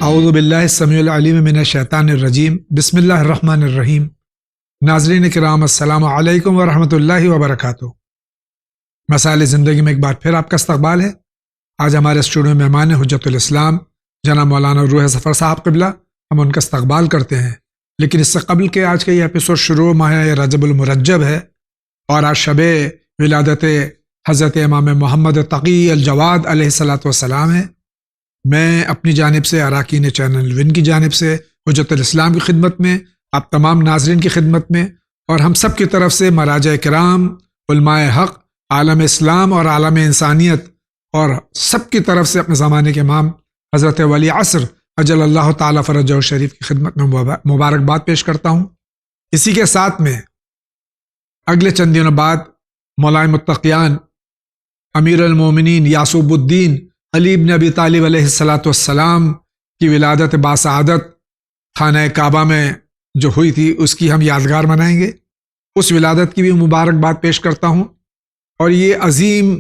اعوذ باللہ السمیع العلیم من الشیطان الرجیم بسم اللہ الرحمن الرحیم۔ ناظرین کرام السلام علیکم ورحمۃ اللہ وبرکاتہ۔ مسائل زندگی میں ایک بار پھر آپ کا استقبال ہے۔ آج ہمارے اسٹوڈیو میں مہمان حجت الاسلام جناب مولانا روح ظفر صاحب قبلہ، ہم ان کا استقبال کرتے ہیں۔ لیکن اس سے قبل کہ آج کا یہ ایپیسوڈ شروع ماہ رجب المرجب ہے اور آج شب ولادت حضرت امام محمد تقی الجواد علیہ الصلاۃ والسلام ہے، میں اپنی جانب سے، اراکین چینل ون کی جانب سے، حجت الاسلام کی خدمت میں، آپ تمام ناظرین کی خدمت میں اور ہم سب کی طرف سے مراجع کرام، علماء حق، عالم اسلام اور عالم انسانیت اور سب کی طرف سے اپنے زمانے کے امام حضرت ولی عصر اجل اللہ تعالیٰ فرجہ شریف کی خدمت میں مبارکباد پیش کرتا ہوں۔ اسی کے ساتھ میں اگلے چند دنوں بعد مولائے متقیان امیر المومنین یعقوب الدین علی بن ابی طالب علیہ الصلاۃ والسلام کی ولادت باسعادت خانہ کعبہ میں جو ہوئی تھی اس کی ہم یادگار منائیں گے۔ اس ولادت کی بھی مبارکباد پیش کرتا ہوں، اور یہ عظیم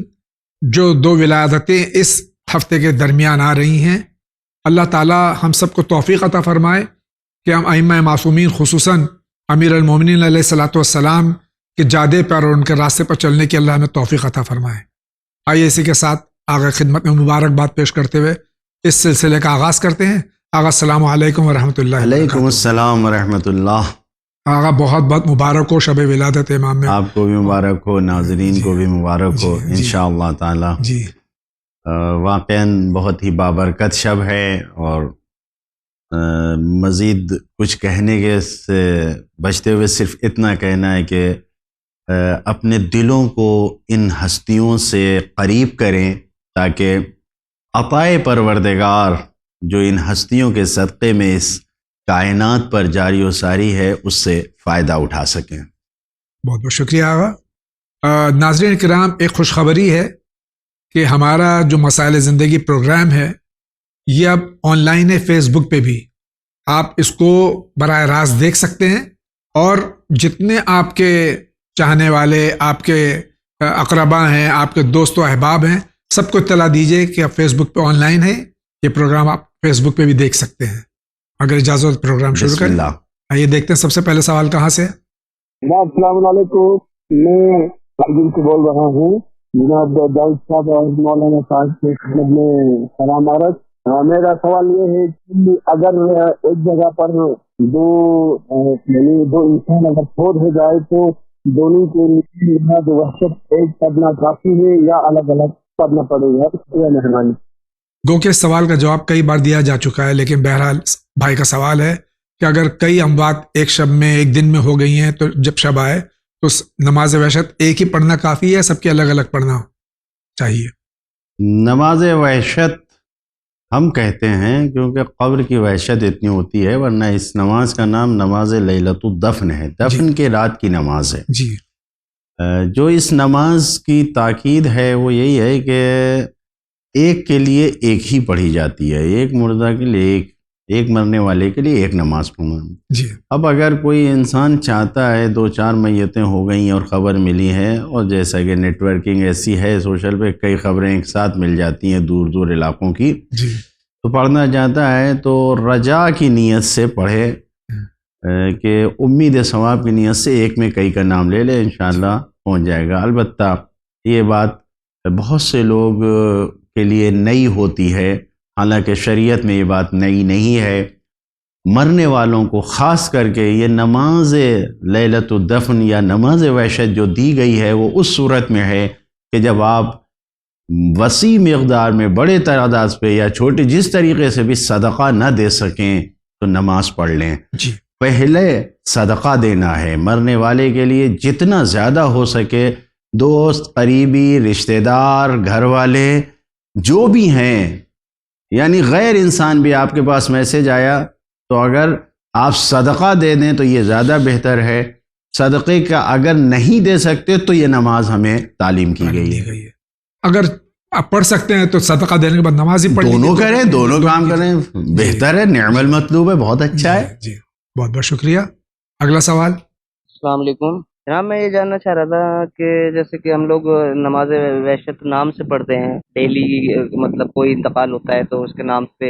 جو دو ولادتیں اس ہفتے کے درمیان آ رہی ہیں، اللہ تعالی ہم سب کو توفیق عطا فرمائے کہ ہم ائمہ معصومین خصوصاً امیر المومنین علیہ الصلاۃ والسلام کے جادے پر اور ان کے راستے پر چلنے کی اللہ ہمیں توفیق عطا فرمائے۔ آئیے اسی کے ساتھ آغا خدمت میں مبارکباد پیش کرتے ہوئے اس سلسلے کا آغاز کرتے ہیں۔ آغا السلام علیکم ورحمۃ اللہ وبرکاتہ۔ علیکم السلام ورحمۃ اللہ۔ آغا بہت بہت مبارک ہو شب ولادت امام میں۔ آپ کو بھی مبارک ہو، ناظرین کو بھی مبارک ہو انشاءاللہ تعالی۔ جی واقعاً بہت ہی بابرکت شب ہے، اور مزید کچھ کہنے کے سے بچتے ہوئے صرف اتنا کہنا ہے کہ اپنے دلوں کو ان ہستیوں سے قریب کریں تاکہ عطائے پروردگار جو ان ہستیوں کے صدقے میں اس کائنات پر جاری و ساری ہے اس سے فائدہ اٹھا سکیں۔ بہت بہت شکریہ آغا۔ ناظرین کرام، ایک خوشخبری ہے کہ ہمارا جو مسائل زندگی پروگرام ہے یہ اب آن لائن ہے، فیس بک پہ بھی آپ اس کو براہ راست دیکھ سکتے ہیں، اور جتنے آپ کے چاہنے والے، آپ کے اقربا ہیں، آپ کے دوست و احباب ہیں، سب کو اطلاع دیجئے کہ اب فیس بک پہ آن لائن ہے یہ پروگرام، آپ فیس بک پہ بھی دیکھ سکتے ہیں۔ اگر اجازت پروگرام شروع کریں۔ آئیے دیکھتے ہیں سب سے پہلے سوال کہاں سے۔ السلام علیکم، میں کارگل سے بول رہا ہوں۔ جناب داؤد صاحب اور مولانا صاحب کے خدمت میں سلام عرض۔ میرا سوال یہ ہے کہ اگر ایک جگہ پر دو انسان اگر فوت ہو جائے تو دونوں کے لیے جو وحشت ایک پڑھنا کافی ہے یا الگ الگ پڑھنا پڑے گا؟ مہربانی۔ گو کے سوال کا جواب کئی بار دیا جا چکا ہے، لیکن بہرحال بھائی کا سوال ہے کہ اگر کئی اموات ایک شب میں، ایک دن میں ہو گئی ہیں تو جب شب آئے تو نماز وحشت ایک ہی پڑھنا کافی ہے، سب کے الگ الگ پڑھنا چاہیے؟ نماز وحشت ہم کہتے ہیں کیونکہ قبر کی وحشت اتنی ہوتی ہے، ورنہ اس نماز کا نام نماز لیلۃ الدفن ہے، دفن کے رات کی نماز ہے۔ جی، جو اس نماز کی تاکید ہے وہ یہی ہے کہ ایک کے لیے ایک ہی پڑھی جاتی ہے، ایک مردہ کے لیے ایک مرنے والے کے لیے ایک نماز پڑھنا۔ جی، اب اگر کوئی انسان چاہتا ہے، دو چار میتیں ہو گئیں اور خبر ملی ہے، اور جیسا کہ نیٹ ورکنگ ایسی ہے سوشل پہ کئی خبریں ایک ساتھ مل جاتی ہیں دور دور علاقوں کی، جی، تو پڑھنا چاہتا ہے تو رجا کی نیت سے پڑھے، کہ امید ثواب کی نیت سے ایک میں کئی کا نام لے لے، انشاءاللہ پہنچ جائے گا۔ البتہ یہ بات بہت سے لوگ کے لیے نئی ہوتی ہے، حالانکہ شریعت میں یہ بات نئی نہیں ہے۔ مرنے والوں کو خاص کر کے یہ نماز لیلۃ الدفن یا نماز وحشت جو دی گئی ہے وہ اس صورت میں ہے کہ جب آپ وسیع مقدار میں، بڑے تعداد پہ یا چھوٹے جس طریقے سے بھی صدقہ نہ دے سکیں تو نماز پڑھ لیں۔ جی، پہلے صدقہ دینا ہے مرنے والے کے لیے، جتنا زیادہ ہو سکے، دوست، قریبی، رشتہ دار، گھر والے جو بھی ہیں، یعنی غیر انسان بھی آپ کے پاس میسج آیا تو اگر آپ صدقہ دے دیں تو یہ زیادہ بہتر ہے۔ صدقے کا اگر نہیں دے سکتے تو یہ نماز ہمیں تعلیم کی گئی ہے۔ اگر آپ پڑھ سکتے ہیں تو صدقہ دینے کے بعد نماز ہی پڑھ لیجیے۔ دونوں کریں، دونوں کام کریں، بہتر ہے، نعم المطلوب ہے، بہت اچھا ہے۔ جی، بہت بہت شکریہ۔ اگلا سوال۔ السلام علیکم جناب، میں یہ جاننا چاہ رہا تھا کہ جیسے کہ ہم لوگ نماز وحشت نام سے پڑھتے ہیں ڈیلی، مطلب کوئی انتقال ہوتا ہے تو اس کے نام پہ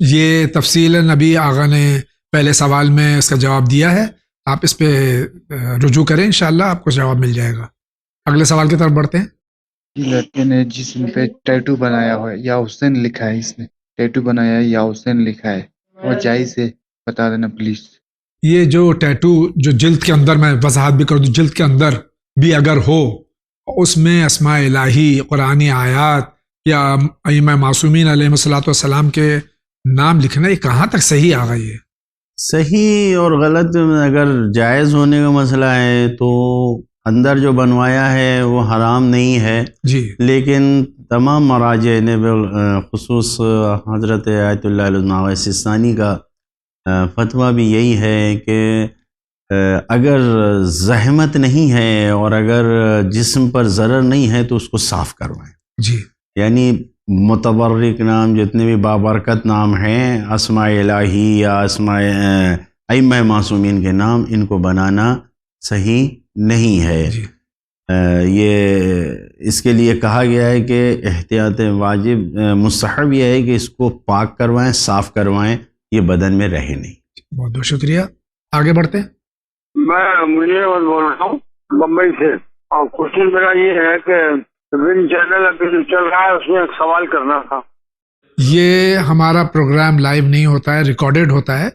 یہ تفصیل نبی آغا نے پہلے سوال میں اس کا جواب دیا ہے. آپ اس پہ رجوع کریں، انشاءاللہ آپ کو جواب مل جائے گا. اگلے سوال کی طرف بڑھتے ہیں. لڑکے نے جسم پہ ٹیٹو بنایا ہوا ہے، یا حسین لکھا ہے، اس نے ٹیٹو بنایا ہے یا حسین لکھا ہے، وہ جائز ہے؟ بتا دینا پلیز. یہ جو ٹیٹو جو جلد کے اندر، میں وضاحت بھی کر دوں، جلد کے اندر بھی اگر ہو، اس میں اسماء الہی، قرآنی آیات یا ائمہ معصومین علیہ الصلوۃ والسلام کے نام لکھنا، یہ کہاں تک صحیح آ گئی ہے؟ صحیح اور غلط اگر جائز ہونے کا مسئلہ ہے تو اندر جو بنوایا ہے وہ حرام نہیں ہے، جی لیکن تمام مراجع نے خصوص حضرت آیت اللہ علامہ سستانی کا فتویٰ بھی یہی ہے کہ اگر زحمت نہیں ہے اور اگر جسم پر ضرر نہیں ہے تو اس کو صاف کروائیں. جی یعنی متبرک نام جتنے بھی بابرکت نام ہیں، اسماء الہی یا اسماء ائمہ معصومین کے نام، ان کو بنانا صحیح نہیں ہے. جی یہ اس کے لیے کہا گیا ہے کہ احتیاط واجب مستحب یہ ہے کہ اس کو پاک کروائیں، صاف کروائیں، یہ بدن میں رہے نہیں. بہت بہت شکریہ. آگے بڑھتے ہیں. میں مجھے بول رہا ہوں بمبئی سے، اور کوشچن میرا یہ ہے کہ ون چینل ابھی جو چل رہا ہے اس میں ایک سوال کرنا تھا. یہ ہمارا پروگرام لائیو نہیں ہوتا ہے، ریکارڈڈ ہوتا ہے،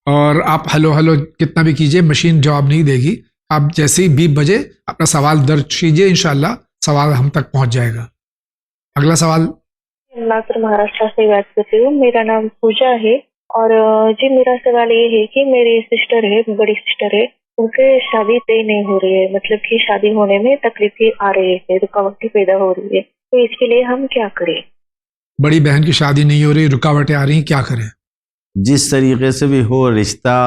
اور آپ ہلو ہلو کتنا بھی کیجئے مشین جواب نہیں دے گی. آپ جیسے ہی 20 بجے اپنا سوال درج کیجئے، انشاءاللہ سوال ہم تک پہنچ جائے گا. اگلا سوال. ناصر مہاراشٹر سے بات کرتی ہوں، میرا نام پوجا ہے، اور جی میرا سوال یہ ہے کہ میری سسٹر ہے، بڑی سسٹر ہے، ان سے شادی طے نہیں ہو رہی ہے، مطلب کہ شادی ہونے میں تکلیفیں آ رہی ہے، رکاوٹیں پیدا ہو رہی ہے، تو اس کے لیے ہم کیا کریں؟ بڑی بہن کی شادی نہیں ہو رہی، رکاوٹیں آ رہی ہیں، کیا کریں؟ جس طریقے سے بھی ہو رشتہ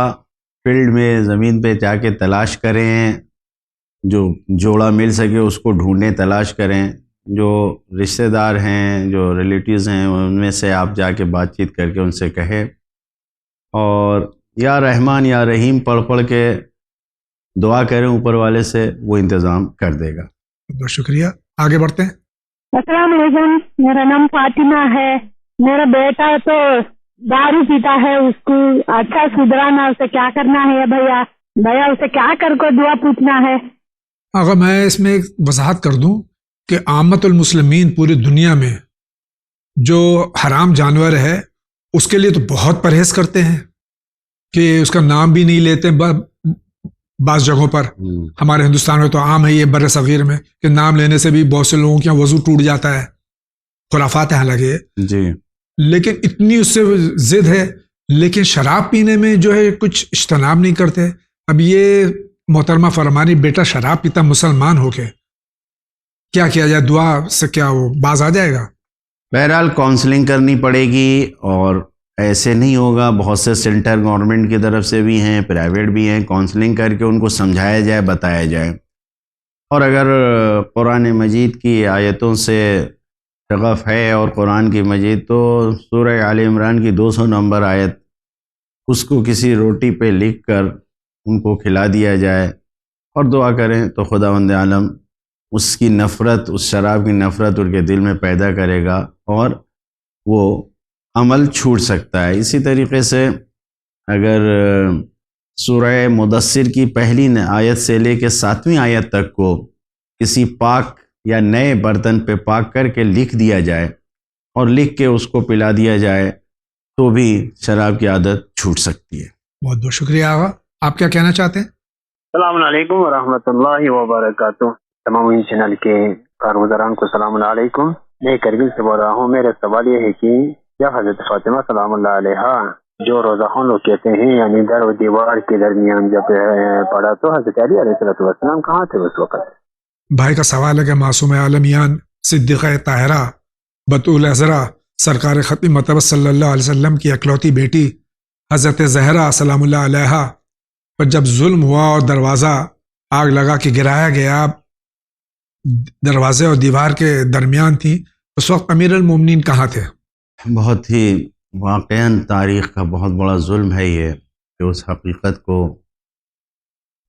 فیلڈ میں زمین پہ جا کے تلاش کریں، جو جوڑا مل سکے اس کو ڈھونڈیں، تلاش کریں. جو رشتہ دار ہیں، جو ریلیٹیوز ہیں، ان میں سے آپ جا کے بات چیت کر کے ان سے کہیں، اور یا رحمان یا رحیم پڑھ کے دعا کریں اوپر والے سے، وہ انتظام کر دے گا. بہت شکریہ. آگے بڑھتے ہیں. السلام علیکم، میرا نام فاطمہ ہے. میرا بیٹا تو دارو پیتا ہے، اس کو اچھا سدھرانا، اسے کیا کرنا ہے بھیا اسے کیا کر کو دعا پوچھنا ہے؟ اگر میں اس میں ایک وضاحت کر دوں کہ عامت المسلمین پوری دنیا میں جو حرام جانور ہے اس کے لیے تو بہت پرہیز کرتے ہیں، کہ اس کا نام بھی نہیں لیتے. بعض جگہوں پر ہمارے ہندوستان میں تو عام ہے یہ، بر صغیر میں، کہ نام لینے سے بھی بہت سے لوگوں کے یہاں وضو ٹوٹ جاتا ہے. خرافات ہیں حالانکہ، جی. لیکن اتنی اس سے ضد ہے. لیکن شراب پینے میں جو ہے کچھ اجتناب نہیں کرتے. اب یہ محترمہ فرمانی بیٹا شراب پیتا مسلمان ہو کے، کیا کیا جائے؟ دعا سے کیا وہ باز آ جائے گا؟ بہرحال کاؤنسلنگ کرنی پڑے گی، اور ایسے نہیں ہوگا. بہت سے سینٹر گورنمنٹ کی طرف سے بھی ہیں، پرائیویٹ بھی ہیں، کاؤنسلنگ کر کے ان کو سمجھایا جائے، بتایا جائے. اور اگر قرآن مجید کی آیتوں سے شغف ہے اور قرآن کی مجید، تو سورہ آل عمران کی 200 نمبر آیت، اس کو کسی روٹی پہ لکھ کر ان کو کھلا دیا جائے اور دعا کریں، تو خداوند عالم اس کی نفرت، اس شراب کی نفرت ان کے دل میں پیدا کرے گا اور وہ عمل چھوٹ سکتا ہے. اسی طریقے سے اگر سورہ مدثر کی پہلی آیت سے لے کے 7ویں آیت تک کو کسی پاک یا نئے برتن پہ پاک کر کے لکھ دیا جائے اور لکھ کے اس کو پلا دیا جائے، تو بھی شراب کی عادت چھوٹ سکتی ہے. بہت بہت شکریہ آغا. آپ کیا کہنا چاہتے ہیں؟ السلام علیکم ورحمۃ اللہ وبرکاتہ. تمام چینل کے کارگزاران کو السلام علیکم. میں کرگل سے بول رہا ہوں. میرا سوال یہ ہے کہ کیا حضرت فاطمہ سلام اللہ علیہا جو روزہ خون لوگ کہتے ہیں، یعنی در و دیوار کے درمیان جب پڑا، تو حضرت علی علیہ السلام کہاں تھے اس وقت؟ بھائی کا سوال ہے کہ معصوم عالمیان صدیقہ طاہرہ بطول عذرا سرکار ختم مطلب صلی اللہ علیہ وسلم کی اکلوتی بیٹی حضرت زہرا سلام اللہ علیہا پر جب ظلم ہوا اور دروازہ آگ لگا کے گرایا گیا، دروازے اور دیوار کے درمیان تھی، اس وقت امیر المومنین کہاں تھے؟ بہت ہی واقعاً تاریخ کا بہت بڑا ظلم ہے یہ، کہ اس حقیقت کو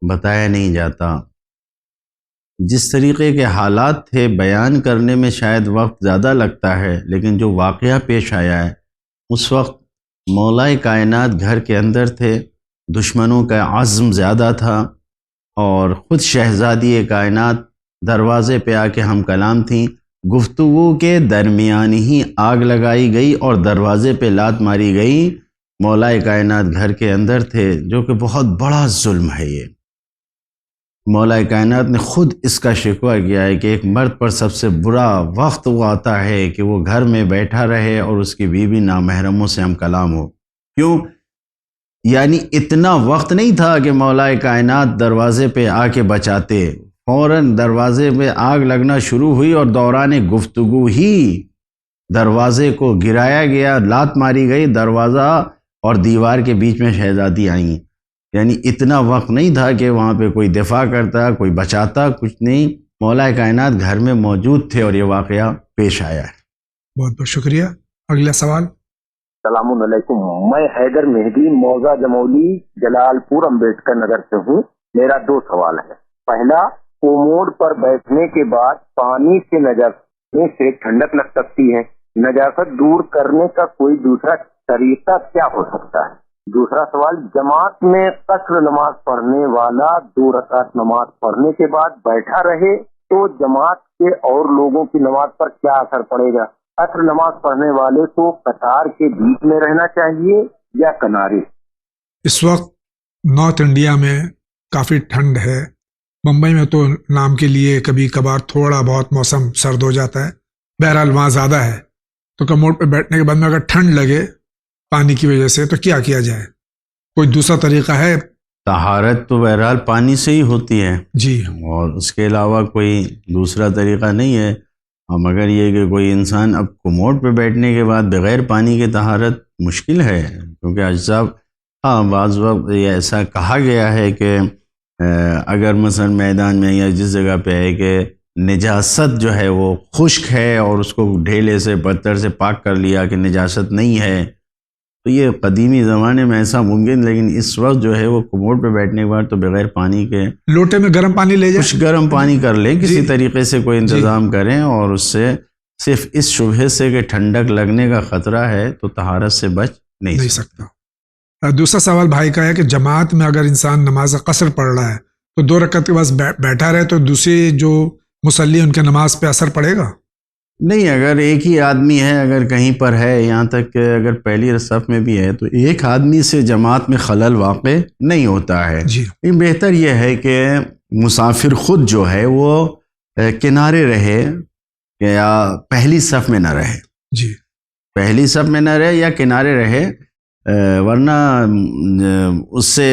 بتایا نہیں جاتا. جس طریقے کے حالات تھے بیان کرنے میں شاید وقت زیادہ لگتا ہے، لیکن جو واقعہ پیش آیا ہے اس وقت مولا کائنات گھر کے اندر تھے، دشمنوں کا عزم زیادہ تھا، اور خود شہزادی کائنات دروازے پہ آ کے ہم کلام تھیں، گفتگو کے درمیان ہی آگ لگائی گئی اور دروازے پہ لات ماری گئی۔ مولا کائنات گھر کے اندر تھے، جو کہ بہت بڑا ظلم ہے۔ یہ مولا کائنات نے خود اس کا شکوہ کیا ہے کہ ایک مرد پر سب سے برا وقت وہ آتا ہے کہ وہ گھر میں بیٹھا رہے اور اس کی بیوی نامحرموں سے ہم کلام ہو۔ کیوں؟ یعنی اتنا وقت نہیں تھا کہ مولا کائنات دروازے پہ آ کے بچاتے، فوراً دروازے پہ آگ لگنا شروع ہوئی اور دوران گفتگو ہی دروازے کو گرایا گیا، لات ماری گئی، دروازہ اور دیوار کے بیچ میں شہزادی آئیں۔ یعنی اتنا وقت نہیں تھا کہ وہاں پہ کوئی دفاع کرتا، کوئی بچاتا، کچھ نہیں، مولا کائنات گھر میں موجود تھے اور یہ واقعہ پیش آیا ہے۔ بہت بہت شکریہ۔ اگلا سوال۔ السلام علیکم، میں حیدر مہدی موضع جمولی جلال پور امبیڈکر نگر سے ہوں۔ میرا 2 سوال ہے۔ پہلا، کوموڈ پر بیٹھنے کے بعد پانی سے نجاست سے ٹھنڈک لگ سکتی ہے، نجاست دور کرنے کا کوئی دوسرا طریقہ کیا ہو سکتا ہے؟ دوسرا سوال، جماعت میں قصر نماز پڑھنے والا 2 رکعت نماز پڑھنے کے بعد بیٹھا رہے تو جماعت کے اور لوگوں کی نماز پر کیا اثر پڑے گا؟ قصر نماز پڑھنے والے کو قطار کے بیچ میں رہنا چاہیے یا کنارے؟ اس وقت نارتھ انڈیا میں کافی ٹھنڈ ہے، ممبئی میں تو نام کے لیے کبھی کبھار تھوڑا بہت موسم سرد ہو جاتا ہے، بہرحال وہاں زیادہ ہے، تو کموڈ پہ بیٹھنے کے بعد میں اگر ٹھنڈ لگے پانی کی وجہ سے تو کیا کیا جائے؟ کوئی دوسرا طریقہ ہے؟ طہارت تو بہرحال پانی سے ہی ہوتی ہے جی، اور اس کے علاوہ کوئی دوسرا طریقہ نہیں ہے۔ مگر یہ کہ کوئی انسان اب کموڈ پہ بیٹھنے کے بعد بغیر پانی کے طہارت مشکل ہے، کیونکہ اجزاء بعض وقت یہ ایسا کہا گیا ہے کہ اگر مثلا میدان میں یا جس جگہ پہ ہے کہ نجاست جو ہے وہ خشک ہے اور اس کو ڈھیلے سے پتھر سے پاک کر لیا کہ نجاست نہیں ہے، تو یہ قدیمی زمانے میں ایسا ممکن، لیکن اس وقت جو ہے وہ کموڈ پہ بیٹھنے کے بعد تو بغیر پانی کے لوٹے میں گرم پانی لے جائیں، کچھ گرم پانی کر لیں، کسی جی، طریقے سے کوئی انتظام کریں، اور اس سے صرف اس شبہے سے کہ ٹھنڈک لگنے کا خطرہ ہے تو طہارت سے بچ نہیں سکتا۔ دوسرا سوال بھائی کا ہے کہ جماعت میں اگر انسان نماز قصر پڑھ رہا ہے تو 2 رکعت کے بعد بیٹھا رہے تو دوسری جو مصلی ان کے نماز پہ اثر پڑے گا؟ نہیں، اگر ایک ہی آدمی ہے، اگر کہیں پر ہے، یہاں تک کہ اگر پہلی صف میں بھی ہے تو ایک آدمی سے جماعت میں خلل واقع نہیں ہوتا ہے۔ جی، بہتر یہ ہے کہ مسافر خود جو ہے وہ کنارے رہے یا پہلی صف میں نہ رہے، جی، پہلی صف میں نہ رہے یا کنارے رہے، ورنہ اس سے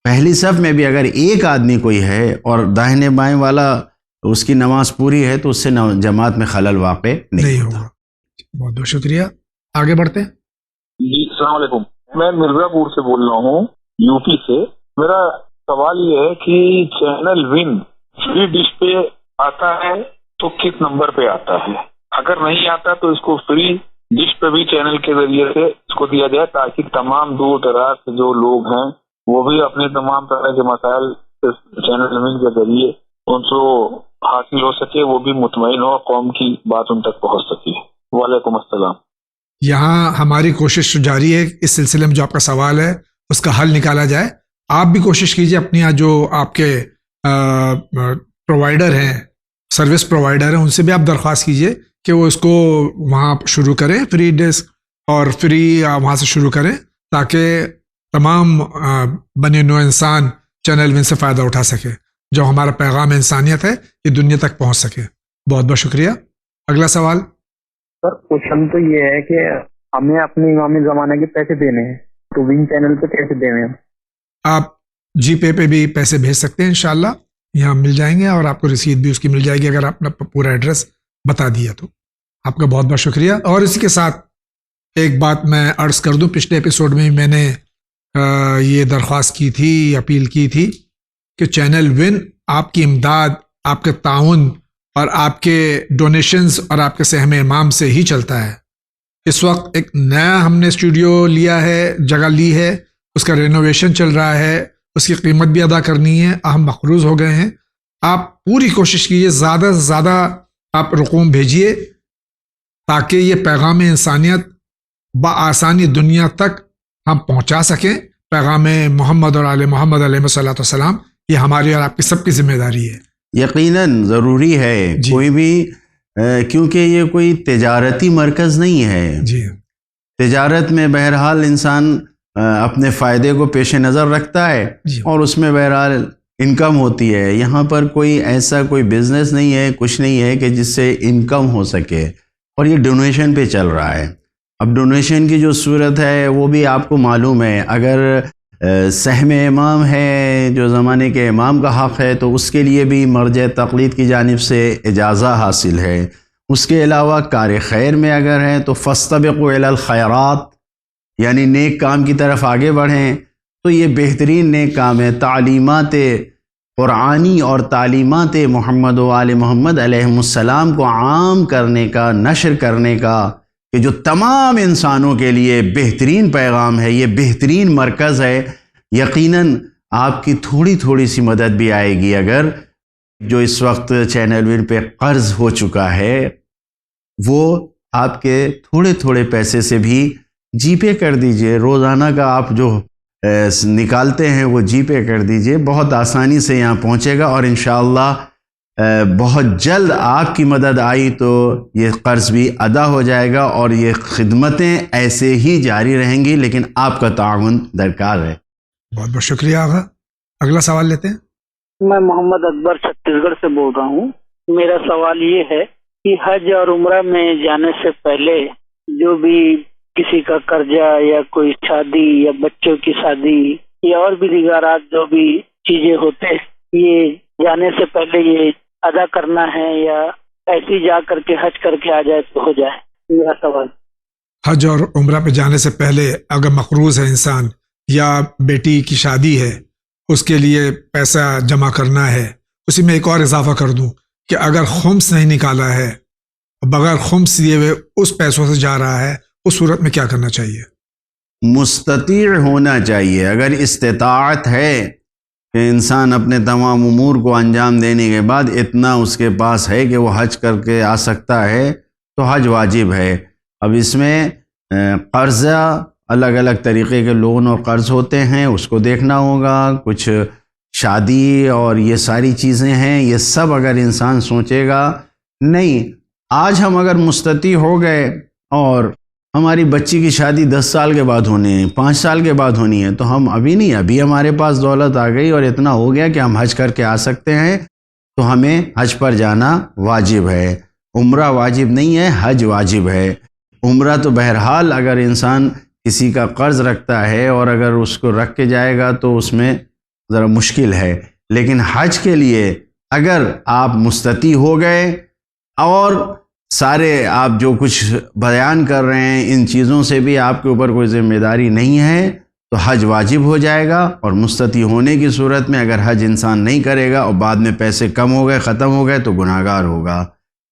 پہلی صف میں بھی اگر ایک آدمی کوئی ہے اور داہنے بائیں والا اس کی نماز پوری ہے تو اس سے جماعت میں خلل واقع نہیں ہوگا۔ بہت بہت شکریہ، آگے بڑھتے ہیں۔ جی السلام علیکم، میں مرزا پور سے بول رہا ہوں، یو پی سے۔ میرا سوال یہ ہے کہ چینل ون فری ڈش پہ آتا ہے تو کس نمبر پہ آتا ہے؟ اگر نہیں آتا تو اس کو فری ڈش پہ بھی چینل کے ذریعے سے اس کو دیا جائے تاکہ تمام دور دراز سے جو لوگ ہیں وہ بھی اپنے تمام طرح کے مسائل چینل ون کے ذریعے ان سے حاصل ہو سکے، وہ بھی مطمئن ہو، قوم کی بات ان تک پہنچ سکے۔ وعلیکم السلام۔ یہاں ہماری کوشش جاری ہے، اس سلسلے میں جو آپ کا سوال ہے اس کا حل نکالا جائے۔ آپ بھی کوشش کیجئے اپنے یہاں جو آپ کے پرووائڈر ہیں، سروس پرووائڈر ہیں، ان سے بھی آپ درخواست کیجئے کہ وہ اس کو وہاں شروع کریں، فری ڈیسک اور فری وہاں سے شروع کریں تاکہ تمام بنی نوع انسان چینل ون سے فائدہ اٹھا سکے، جو ہمارا پیغام انسانیت ہے یہ دنیا تک پہنچ سکے۔ بہت بہت شکریہ۔ اگلا سوال۔ سر کوشچن تو یہ ہے کہ ہمیں اپنے امام زمانہ کے پیسے دینے ہیں تو ون چینل پہ کیسے دیں گے؟ آپ جی پے پہ بھی پیسے بھیج سکتے ہیں، انشاءاللہ یہاں مل جائیں گے اور آپ کو رسید بھی اس کی مل جائے گی اگر آپ نے پورا ایڈریس بتا دیا تو۔ آپ کا بہت بہت شکریہ۔ اور اسی کے ساتھ ایک بات میں عرض کر دوں، پچھلے ایپیسوڈ میں میں نے یہ درخواست کی تھی، اپیل کی تھی کہ چینل ون آپ کی امداد، آپ کے تعاون اور آپ کے ڈونیشنز اور آپ کے سہم امام سے ہی چلتا ہے۔ اس وقت ایک نیا ہم نے اسٹوڈیو لیا ہے، جگہ لی ہے، اس کا رینوویشن چل رہا ہے، اس کی قیمت بھی ادا کرنی ہے، ہم مقروض ہو گئے ہیں، آپ پوری کوشش کیجیے، زیادہ سے زیادہ آپ رقوم بھیجیے تاکہ یہ پیغام انسانیت بآسانی دنیا تک ہم پہنچا سکیں۔ پیغام محمد اور آل محمد علیہ الصلوۃ والسلام، یہ ہماری اور آپ کی سب کی ذمہ داری ہے۔ یقیناً ضروری ہے جی۔ کوئی بھی کیونکہ یہ کوئی تجارتی مرکز نہیں ہے۔ جی تجارت میں بہرحال انسان اپنے فائدے کو پیش نظر رکھتا ہے جی اور اس میں بہرحال انکم ہوتی ہے۔ یہاں پر کوئی ایسا کوئی بزنس نہیں ہے، کچھ نہیں ہے کہ جس سے انکم ہو سکے، اور یہ ڈونیشن پہ چل رہا ہے۔ اب ڈونیشن کی جو صورت ہے وہ بھی آپ کو معلوم ہے، اگر سہم امام ہے جو زمانے کے امام کا حق ہے تو اس کے لیے بھی مرجع تقلید کی جانب سے اجازہ حاصل ہے۔ اس کے علاوہ کار خیر میں اگر ہیں تو فاستبقوا الی الخیرات، یعنی نیک کام کی طرف آگے بڑھیں، تو یہ بہترین نیک کام ہے۔ تعلیمات قرآنی اور تعلیمات محمد و آل محمد علیہ السلام کو عام کرنے کا، نشر کرنے کا، کہ جو تمام انسانوں کے لیے بہترین پیغام ہے، یہ بہترین مرکز ہے۔ یقیناً آپ کی تھوڑی تھوڑی سی مدد بھی آئے گی۔ اگر جو اس وقت چینل ون پہ قرض ہو چکا ہے وہ آپ کے تھوڑے تھوڑے پیسے سے بھی جی پے کر دیجئے، روزانہ کا آپ جو نکالتے ہیں وہ جی پے کر دیجئے، بہت آسانی سے یہاں پہنچے گا، اور انشاءاللہ بہت جلد آپ کی مدد آئی تو یہ قرض بھی ادا ہو جائے گا، اور یہ خدمتیں ایسے ہی جاری رہیں گی، لیکن آپ کا تعاون درکار ہے۔ بہت بہت شکریہ آغا۔ اگلا سوال لیتے ہیں۔ میں محمد اکبر چھتیس گڑھ سے بول رہا ہوں۔ میرا سوال یہ ہے کہ حج اور عمرہ میں جانے سے پہلے جو بھی کسی کا قرضہ یا کوئی شادی یا بچوں کی شادی یا اور بھی دیگرات جو بھی چیزیں ہوتے، یہ جانے سے پہلے یہ ادا کرنا ہے یا ایسی جا کر کے حج کر کے آ جائے تو ہو جائے؟ میرا سوال۔ حج اور عمرہ پہ جانے سے پہلے اگر مقروض ہے انسان یا بیٹی کی شادی ہے، اس کے لیے پیسہ جمع کرنا ہے، اسی میں ایک اور اضافہ کر دوں کہ اگر خمس نہیں نکالا ہے، بغیر خمس دیے ہوئے اس پیسوں سے جا رہا ہے، اس صورت میں کیا کرنا چاہیے؟ مستطیع ہونا چاہیے۔ اگر استطاعت ہے کہ انسان اپنے تمام امور کو انجام دینے کے بعد اتنا اس کے پاس ہے کہ وہ حج کر کے آ سکتا ہے تو حج واجب ہے۔ اب اس میں قرضہ، الگ الگ طریقے کے لون اور قرض ہوتے ہیں، اس کو دیکھنا ہوگا۔ کچھ شادی اور یہ ساری چیزیں ہیں، یہ سب اگر انسان سوچے گا نہیں، آج ہم اگر مستطیع ہو گئے اور ہماری بچی کی شادی 10 سال کے بعد ہونی ہے، 5 سال کے بعد ہونی ہے، تو ہم ابھی نہیں، ابھی ہمارے پاس دولت آ گئی اور اتنا ہو گیا کہ ہم حج کر کے آ سکتے ہیں، تو ہمیں حج پر جانا واجب ہے۔ عمرہ واجب نہیں ہے، حج واجب ہے۔ عمرہ تو بہرحال اگر انسان کسی کا قرض رکھتا ہے اور اگر اس کو رکھ کے جائے گا تو اس میں ذرا مشکل ہے، لیکن حج کے لیے اگر آپ مستطیع ہو گئے اور سارے آپ جو کچھ بیان کر رہے ہیں ان چیزوں سے بھی آپ کے اوپر کوئی ذمہ داری نہیں ہے تو حج واجب ہو جائے گا، اور مستطیع ہونے کی صورت میں اگر حج انسان نہیں کرے گا اور بعد میں پیسے کم ہو گئے، ختم ہو گئے، تو گناہ گار ہوگا۔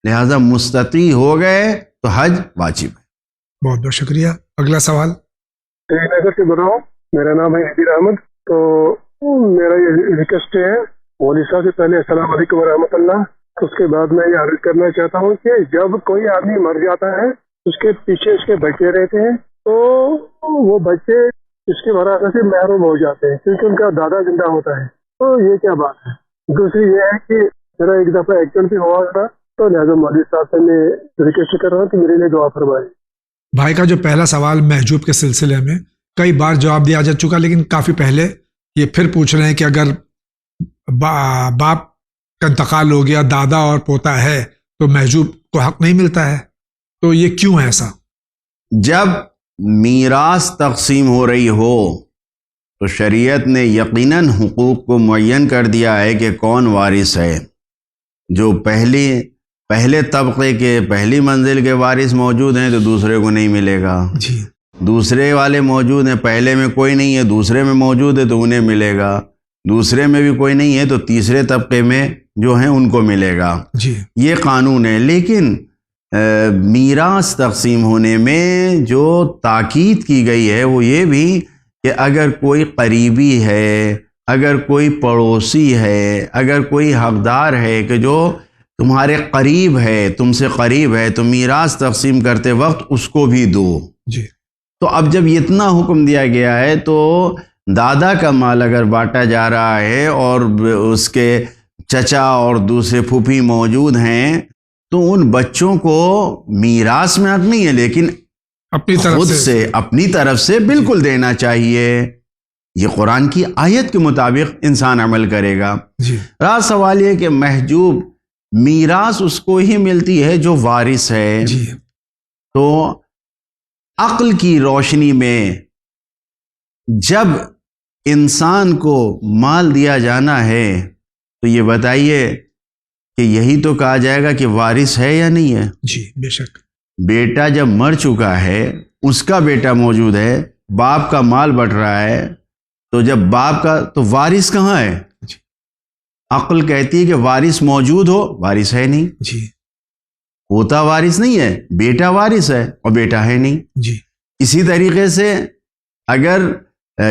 لہٰذا مستطیع ہو گئے تو حج واجب ہے۔ بہت بہت شکریہ۔ اگلا سوال۔ سری نگر سے بول رہا ہوں، میرا نام ہے نذیر احمد۔ تو میرا یہ ریکویسٹ ہے مولوی صاحب سے، پہلے السلام علیکم ورحمۃ اللہ، اس کے بعد میں یہ عرض کرنا چاہتا ہوں کہ جب کوئی آدمی مر جاتا ہے اس کے پیچھے اس کے بچے رہتے ہیں، تو وہ بچے اس کے وراثت سے محروم ہو جاتے ہیں کیونکہ ان کا دادا زندہ ہوتا ہے۔ تو یہ کیا بات ہے؟ دوسری یہ ہے کہ میرا ایک دفعہ ایکسیڈنٹ بھی ہوا تھا، تو لہٰذا مولوی صاحب سے میں ریکویسٹ کر رہا ہوں کہ میرے لیے دعا فرمائیں۔ بھائی کا جو پہلا سوال محجوب کے سلسلے میں کئی بار جواب دیا جا چکا، لیکن کافی پہلے یہ پھر پوچھ رہے ہیں کہ اگر باپ کا انتقال ہو گیا، دادا اور پوتا ہے، تو محجوب کو حق نہیں ملتا ہے، تو یہ کیوں ہے ایسا؟ جب میراث تقسیم ہو رہی ہو تو شریعت نے یقیناً حقوق کو معین کر دیا ہے کہ کون وارث ہے۔ جو پہلے طبقے کے پہلی منزل کے وارث موجود ہیں تو دوسرے کو نہیں ملے گا، جی، دوسرے والے موجود ہیں، پہلے میں کوئی نہیں ہے، دوسرے میں موجود ہے تو انہیں ملے گا، دوسرے میں بھی کوئی نہیں ہے تو تیسرے طبقے میں جو ہیں ان کو ملے گا۔ جی، یہ قانون ہے۔ لیکن میراث تقسیم ہونے میں جو تاکید کی گئی ہے وہ یہ بھی کہ اگر کوئی قریبی ہے، اگر کوئی پڑوسی ہے، اگر کوئی حقدار ہے کہ جو تمہارے قریب ہے، تم سے قریب ہے، تو میراث تقسیم کرتے وقت اس کو بھی دو. جی. تو اب جب اتنا حکم دیا گیا ہے تو دادا کا مال اگر بانٹا جا رہا ہے اور اس کے چچا اور دوسرے پھوپھی موجود ہیں تو ان بچوں کو میراث میں حق نہیں ہے، لیکن اپنی طرف خود سے اپنی طرف سے بالکل دینا چاہیے. یہ قرآن کی آیت کے مطابق انسان عمل کرے گا. جی. رہا سوال یہ کہ محجوب میراث اس کو ہی ملتی ہے جو وارث ہے. جی. تو عقل کی روشنی میں جب انسان کو مال دیا جانا ہے تو یہ بتائیے کہ یہی تو کہا جائے گا کہ وارث ہے یا نہیں ہے. جی بے شک. بیٹا جب مر چکا ہے، اس کا بیٹا موجود ہے، باپ کا مال بٹ رہا ہے، تو جب باپ کا تو وارث کہاں ہے؟ جی. عقل کہتی ہے کہ وارث موجود ہو، وارث ہے نہیں. جی. پوتا وارث نہیں ہے، بیٹا وارث ہے اور بیٹا ہے نہیں. جی. اسی طریقے سے اگر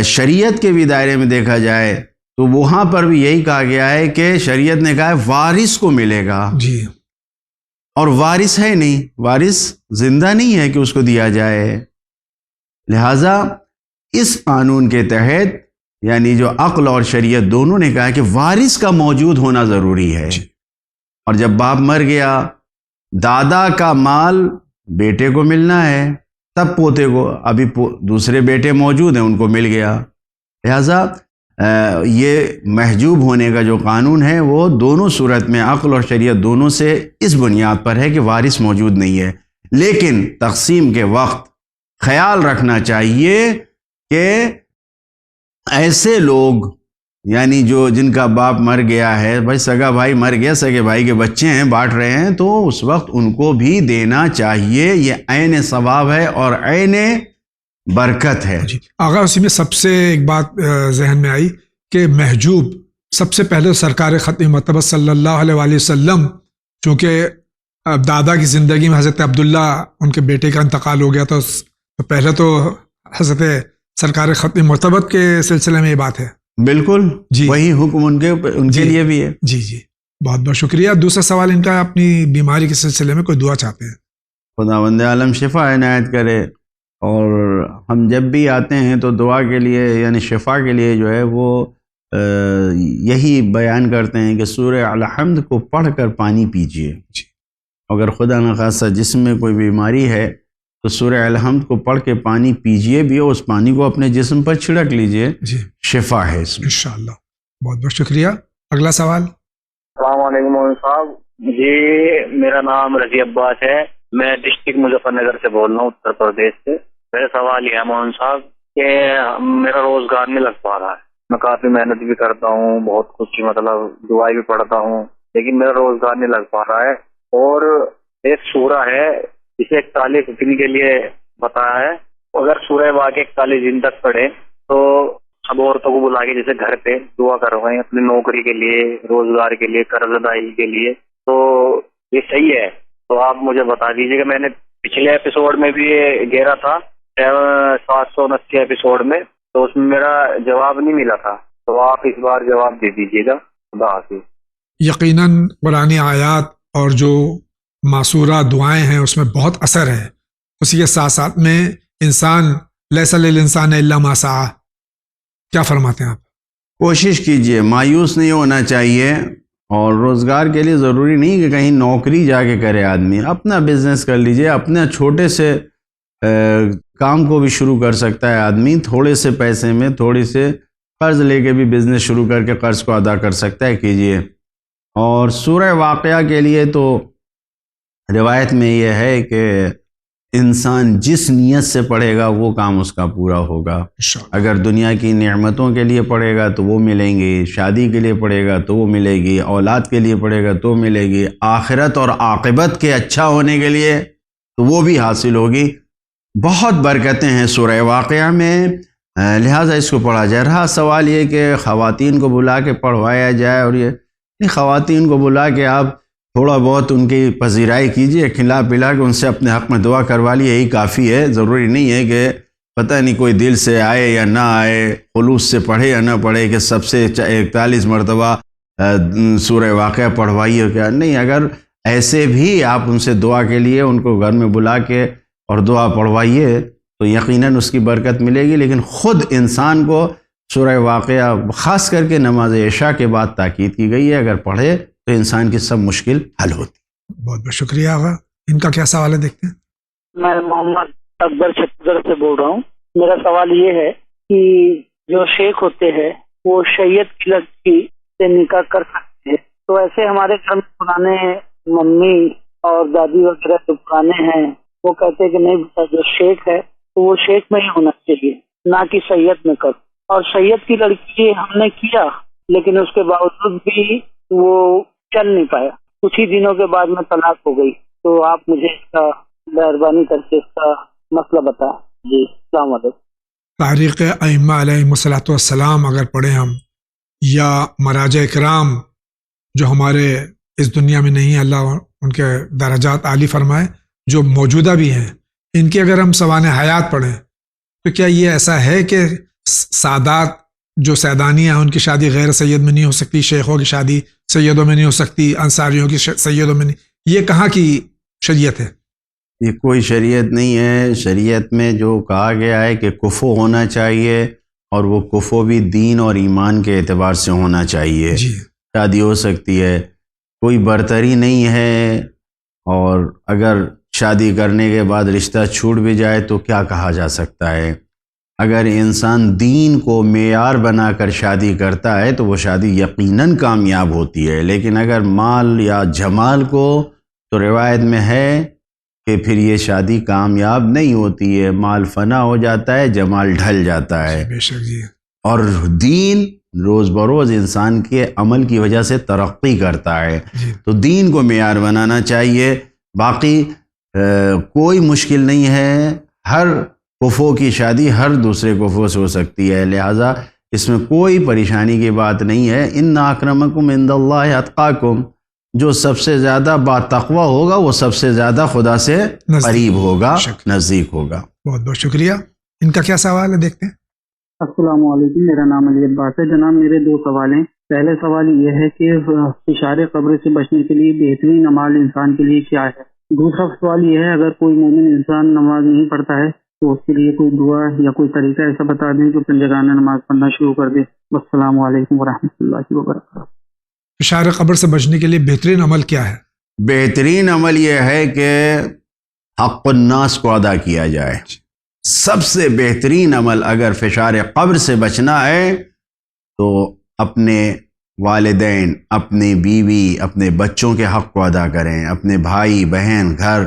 شریعت کے بھی دائرے میں دیکھا جائے تو وہاں پر بھی یہی کہا گیا ہے کہ شریعت نے کہا ہے وارث کو ملے گا. جی. اور وارث ہے نہیں، وارث زندہ نہیں ہے کہ اس کو دیا جائے. لہٰذا اس قانون کے تحت یعنی جو عقل اور شریعت دونوں نے کہا کہ وارث کا موجود ہونا ضروری ہے. اور جب باپ مر گیا، دادا کا مال بیٹے کو ملنا ہے، تب پوتے کو، ابھی دوسرے بیٹے موجود ہیں ان کو مل گیا. لہٰذا یہ محجوب ہونے کا جو قانون ہے وہ دونوں صورت میں عقل اور شریعت دونوں سے اس بنیاد پر ہے کہ وارث موجود نہیں ہے. لیکن تقسیم کے وقت خیال رکھنا چاہیے کہ ایسے لوگ یعنی جو جن کا باپ مر گیا ہے، بھائی سگا بھائی مر گیا، سگے بھائی کے بچے ہیں بانٹ رہے ہیں، تو اس وقت ان کو بھی دینا چاہیے. یہ عین ثواب ہے اور عین برکت ہے. جی. آغا اسی میں سب سے ایک بات ذہن میں آئی کہ محجوب سب سے پہلے سرکار ختم مرتبہ صلی اللہ علیہ وآلہ وسلم، چونکہ دادا کی زندگی میں حضرت عبداللہ ان کے بیٹے کا انتقال ہو گیا تھا، تو پہلے تو حضرت سرکار ختم مرتبہ کے سلسلے میں یہ بات ہے. بالکل جی. وہی حکم ان کے لیے بھی ہے. جی جی بہت بہت شکریہ. دوسرا سوال ان کا اپنی بیماری کے سلسلے میں کوئی دعا چاہتے ہیں. خداوند عالم شفا عنایت کرے. اور ہم جب بھی آتے ہیں تو دعا کے لیے یعنی شفا کے لیے جو ہے وہ یہی بیان کرتے ہیں کہ سورہ الحمد کو پڑھ کر پانی پیجیے. اگر خدا نخواستہ جسم میں کوئی بیماری ہے تو سورہ الحمد کو پڑھ کے پانی پیجیے بھی، اور اس پانی کو اپنے جسم پر چھڑک لیجیے. جی. شفا ہے اس میں انشاءاللہ. بہت بہت شکریہ. اگلا سوال. السلام علیکم مولوی صاحب. جی میرا نام رضی عباس ہے، میں ڈسٹرکٹ مظفر نگر سے بول رہا ہوں، اتر پردیش سے. میرا سوال یہ ہے مولوی صاحب کہ میرا روزگار نہیں لگ پا رہا ہے. میں کافی محنت بھی کرتا ہوں، بہت کچھ مطلب دعائیں بھی پڑھتا ہوں، لیکن میرا روزگار نہیں لگ پا رہا ہے. اور ایک سورہ ہے جسے 41 دن کے لیے بتایا ہے، اگر سورہ واقعہ 41 دن تک پڑھے تو سب عورتوں کو بلا کے جیسے گھر پہ دعا کروائیں اپنی نوکری کے لیے، روزگار کے لیے، قرض ادائیگی کے لیے، تو یہ صحیح ہے؟ تو آپ مجھے بتا دیجیے کہ میں نے پچھلے ایپیسوڈ میں بھی یہ گھیرا تھا 779 ایپیسوڈ میں، تو اس میں میرا جواب نہیں ملا تھا، تو آپ اس بار جواب دے دیجیے گا. خدا حافظ. یقیناً قرآن آیات اور جو معصورہ دعائیں ہیں اس میں بہت اثر ہے. اسی کے ساتھ ساتھ میں انسان لیس للانسان الا ما سعی. کیا فرماتے ہیں آپ؟ کوشش کیجئے، مایوس نہیں ہونا چاہیے. اور روزگار کے لیے ضروری نہیں کہ کہیں نوکری جا کے کرے آدمی، اپنا بزنس کر لیجئے. اپنے چھوٹے سے کام کو بھی شروع کر سکتا ہے آدمی. تھوڑے سے پیسے میں تھوڑی سے قرض لے کے بھی بزنس شروع کر کے قرض کو ادا کر سکتا ہے. کیجئے. اور سورہ واقعہ کے لیے تو روایت میں یہ ہے کہ انسان جس نیت سے پڑھے گا وہ کام اس کا پورا ہوگا. اگر دنیا کی نعمتوں کے لیے پڑھے گا تو وہ ملیں گی، شادی کے لیے پڑھے گا تو وہ ملے گی، اولاد کے لیے پڑھے گا تو ملے گی، آخرت اور عاقبت کے اچھا ہونے کے لیے تو وہ بھی حاصل ہوگی. بہت برکتیں ہیں سورہ واقعہ میں، لہٰذا اس کو پڑھا جائے. رہا سوال یہ کہ خواتین کو بلا کے پڑھوایا جائے، اور یہ خواتین کو بلا کے آپ تھوڑا بہت ان کی پذیرائی کیجئے، کھلا پلا کے ان سے اپنے حق میں دعا کروا لیے، یہی کافی ہے. ضروری نہیں ہے کہ پتہ نہیں کوئی دل سے آئے یا نہ آئے، خلوص سے پڑھے یا نہ پڑھے کہ سب سے 41 مرتبہ سورہ واقعہ پڑھوائیے کیا نہیں. اگر ایسے بھی آپ ان سے دعا کے لیے ان کو گھر میں بلا کے اور دعا پڑھوائیے تو یقیناً اس کی برکت ملے گی. لیکن خود انسان کو سورہ واقعہ خاص کر کے نماز عشاء کے بعد تاکید کی گئی ہے، اگر پڑھے تو انسان کی سب مشکل حل ہوتی. بہت بہت شکریہ آغا. ان کا کیا سوال ہے دیکھتے ہیں. میں محمد اکبر چھتیس گڑھ سے بول رہا ہوں. میرا سوال یہ ہے کہ جو شیخ ہوتے ہیں وہ شریعت کی لڑکی سے نکاح کر سکتے ہیں، تو ایسے ہمارے گھر میں پرانے ممی اور دادی وغیرہ جو پرانے ہیں وہ کہتے ہیں کہ نہیں بیٹا، جو شیخ ہے تو وہ شیخ میں ہی ہونا چاہیے، نہ کہ سید میں کر. اور سید کی لڑکی ہم نے کیا لیکن اس کے باوجود بھی وہ چل نہیں پایا، کچھ ہی دنوں کے بعد میں طلاق ہو گئی. تو آپ مجھے اس کا مہربانی کر کے اس کا مسئلہ بتائیں. جی السلام علیکم. تاریخ ائمہ علیہم الصلوۃ والسلام اگر پڑھیں ہم، یا مراجع کرام جو ہمارے اس دنیا میں نہیں، اللہ ان کے درجات عالی فرمائے، جو موجودہ بھی ہیں، ان کی اگر ہم سوانح حیات پڑھیں تو کیا یہ ایسا ہے کہ سادات جو سیدانیہ ہیں ان کی شادی غیر سید میں نہیں ہو سکتی، شیخوں کی شادی سیدوں میں نہیں ہو سکتی، انصاریوں کی سیدوں میں نہیں؟ یہ کہاں کی شریعت ہے؟ یہ کوئی شریعت نہیں ہے. شریعت میں جو کہا گیا ہے کہ کفو ہونا چاہیے، اور وہ کفو بھی دین اور ایمان کے اعتبار سے ہونا چاہیے. جی شادی ہو سکتی ہے، کوئی برتری نہیں ہے. اور اگر شادی کرنے کے بعد رشتہ چھوٹ بھی جائے تو کیا کہا جا سکتا ہے؟ اگر انسان دین کو معیار بنا کر شادی کرتا ہے تو وہ شادی یقیناً کامیاب ہوتی ہے. لیکن اگر مال یا جمال کو، تو روایت میں ہے کہ پھر یہ شادی کامیاب نہیں ہوتی ہے. مال فنا ہو جاتا ہے، جمال ڈھل جاتا ہے. بے شک جی. اور دین روز بروز انسان کے عمل کی وجہ سے ترقی کرتا ہے. جی. تو دین کو معیار بنانا چاہیے. باقی کوئی مشکل نہیں ہے، ہر کفو کی شادی ہر دوسرے کفو سے ہو سکتی ہے، لہٰذا اس میں کوئی پریشانی کی بات نہیں ہے. ان اکرمکم عند اللہ اتقاکم، جو سب سے زیادہ باتقویٰ ہوگا وہ سب سے زیادہ خدا سے قریب ہوگا، نزدیک ہوگا. بہت بہت شکریہ. ان کا کیا سوال ہے دیکھتے ہیں. السلام علیکم، میرا نام علی عباس ہے. جناب میرے 2 سوال ہیں. پہلے سوال یہ ہے کہ فشار قبر سے بچنے کے لیے بہترین عمل انسان کے لیے کیا ہے؟ دوسرا سوال یہ ہے، اگر کوئی مومن انسان نماز نہیں پڑھتا ہے تو اس کے لیے کوئی دعا یا کوئی طریقہ ایسا بتا دیں جو پنجگانہ نماز پڑھنا شروع کر دے. السلام علیکم ورحمۃ اللہ وبرکاتہ. فشار قبر سے بچنے کے لیے بہترین عمل کیا ہے؟ بہترین عمل یہ ہے کہ حق الناس کو ادا کیا جائے. سب سے بہترین عمل اگر فشار قبر سے بچنا ہے تو اپنے والدین، اپنی بیوی، اپنے بچوں کے حق کو ادا کریں. اپنے بھائی بہن، گھر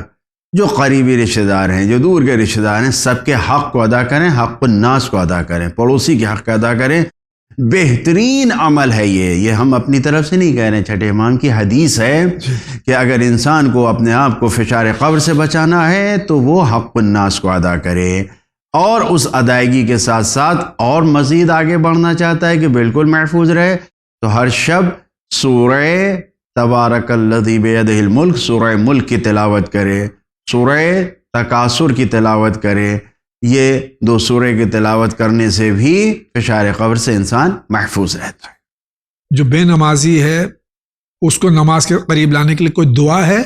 جو قریبی رشتہ دار ہیں، جو دور کے رشتہ دار ہیں، سب کے حق کو ادا کریں. حق الناس کو ادا کریں، پڑوسی کے حق کو ادا کریں. بہترین عمل ہے یہ ہم اپنی طرف سے نہیں کہہ رہے ہیں. چھٹے امام کی حدیث ہے کہ اگر انسان کو اپنے آپ کو فشار قبر سے بچانا ہے تو وہ حق الناس کو ادا کرے. اور اس ادائیگی کے ساتھ ساتھ اور مزید آگے بڑھنا چاہتا ہے کہ بالکل محفوظ رہے تو ہر شب سورہ تبارک الذی بیدہ الملک، سورہ ملک کی تلاوت کرے، سورہ تکاثر کی تلاوت کرے. یہ 2 سورہ کی تلاوت کرنے سے بھی فشار قبر سے انسان محفوظ رہتا ہے. جو بے نمازی ہے اس کو نماز کے قریب لانے کے لیے کوئی دعا ہے؟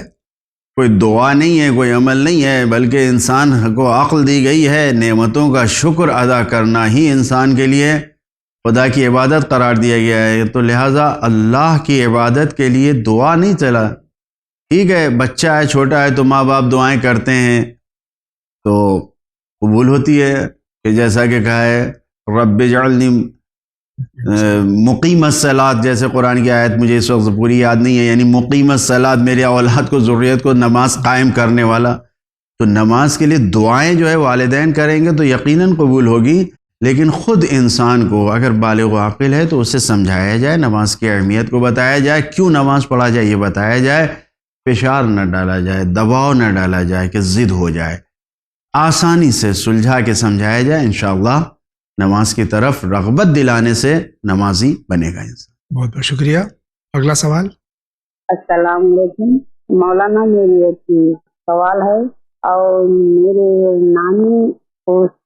کوئی دعا نہیں ہے، کوئی عمل نہیں ہے، بلکہ انسان کو عقل دی گئی ہے. نعمتوں کا شکر ادا کرنا ہی انسان کے لیے خدا کی عبادت قرار دیا گیا ہے. تو لہٰذا اللہ کی عبادت کے لیے دعا نہیں چلا. ٹھیک ہے، بچہ ہے، چھوٹا ہے تو ماں باپ دعائیں کرتے ہیں تو قبول ہوتی ہے، کہ جیسا کہ کہا ہے رب اجعلنی مقیم الصلاۃ، جیسے قرآن کی آیت مجھے اس وقت پوری یاد نہیں ہے، یعنی مقیم الصلاۃ، میرے اولاد کو، ذریت کو نماز قائم کرنے والا. تو نماز کے لیے دعائیں جو ہے والدین کریں گے تو یقیناً قبول ہوگی. لیکن خود انسان کو اگر بالغ و عاقل ہے تو اسے سمجھایا جائے، نماز کی اہمیت کو بتایا جائے، کیوں نماز پڑھا جائے یہ بتایا جائے. فشار نہ ڈالا جائے، دباؤ نہ ڈالا جائے کہ ضد ہو جائے. آسانی سے سلجھا کے سمجھایا جائے. انشاءاللہ نماز کی طرف رغبت دلانے سے نمازی بنے گا انسان. بہت بہت شکریہ. اگلا سوال. السلام علیکم مولانا، میری ایک سوال ہے. اور میرے نانی کو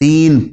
3